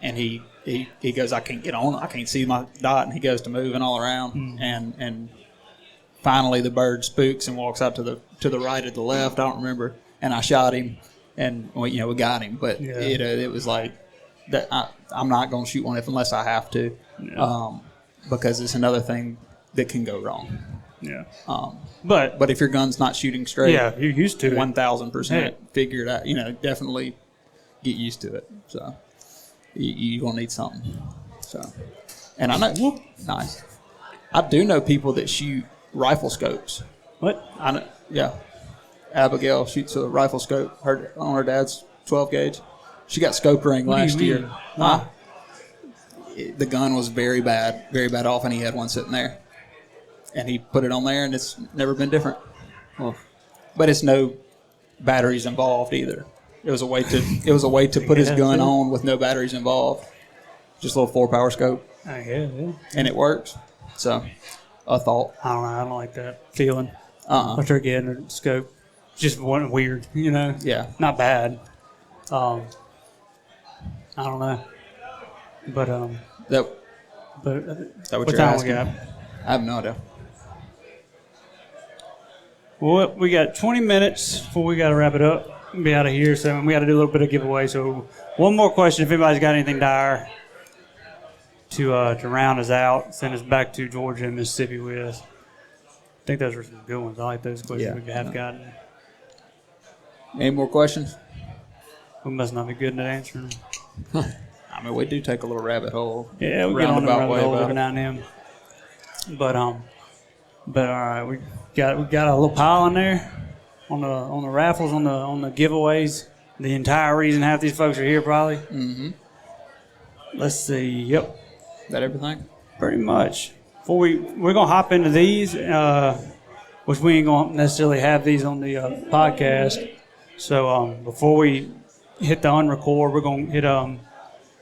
and he goes, I can't get on, I can't see my dot, and he goes to moving all around, and finally the bird spooks and walks out to the right or the left, I don't remember, and I shot him, and we got him, but it was like that. I'm not going to shoot one unless I have to, because it's another thing that can go wrong. Yeah. But if your gun's not shooting straight, yeah, you're used to it. 1,000% figure it out. You know, definitely get used to it. So you're gonna need something. So, and I know, nice. I do know people that shoot rifle scopes. What? I know. Yeah. Abigail shoots a rifle scope. On her dad's 12 gauge. She got scope ring last year. The gun was very bad off, and he had one sitting there. And he put it on there, and it's never been different. But it's no batteries involved either. It was a way to put his gun on with no batteries involved. Just a little 4-power scope. Yeah. And it works. So, a thought. I don't know. I don't like that feeling. A turkey head and a scope. Just one weird, you know. Yeah. Not bad. I don't know. But That what you're time asking? we got? I have no idea. Well, we got 20 minutes before we got to wrap it up and be out of here. So we got to do a little bit of giveaway. So one more question, if anybody's got anything dire to round us out, send us back to Georgia and Mississippi with. I think those were some good ones. I like those questions we have gotten. Any more questions? We must not be good at answering them. I mean, we do take a little rabbit hole. Yeah, we get on the roundabout rabbit way hole about every it. now and then. But all right, we got a little pile in there on the raffles, on the giveaways. The entire reason half these folks are here, probably. Mm-hmm. Let's see. Yep, Is that everything? pretty much. Before we're gonna hop into these, which we ain't gonna necessarily have these on the podcast. So before we hit the unrecord, we're gonna hit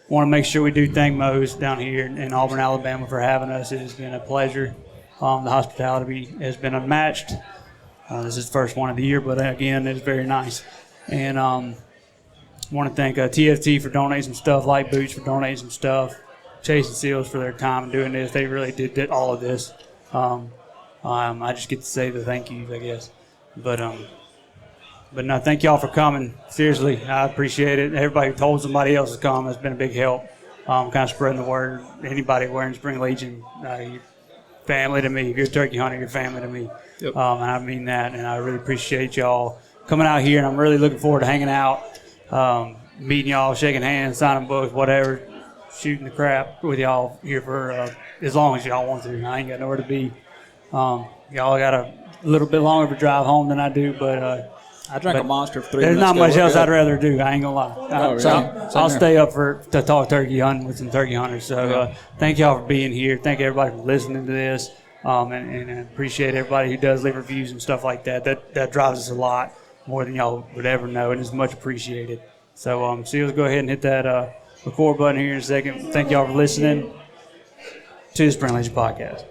want to make sure we do thank Mo's down here in Auburn, Alabama for having us. It has been a pleasure. The hospitality has been unmatched. This is the first one of the year, but again, it's very nice. And want to thank TFT for donating some stuff, Light Boots for donating some stuff, Austin Sills for their time doing this. They really did all of this. I just get to say the thank yous, I guess. But no, thank y'all for coming. Seriously, I appreciate it. Everybody who told somebody else to come has been a big help. Kind of spreading the word. Anybody wearing Spring Legion, you're family to me. If you're a turkey hunter, you're family to me. Yep. And I mean that, and I really appreciate y'all coming out here, and I'm really looking forward to hanging out, meeting y'all, shaking hands, signing books, whatever, shooting the crap with y'all here for as long as y'all want to. I ain't got nowhere to be. Y'all got a little bit longer of a drive home than I do, but I drank a monster for 3 there's minutes. not much else I'd I'd rather do. I ain't gonna lie. I'll stay up to talk turkey hunting with some turkey hunters. So thank y'all for being here. Thank everybody for listening to this, and I appreciate everybody who does leave reviews and stuff like that. That drives us a lot more than y'all would ever know, and it's much appreciated. So Seals, go ahead and hit that record button here in a second. Thank y'all for listening to the Spring Legion Podcast.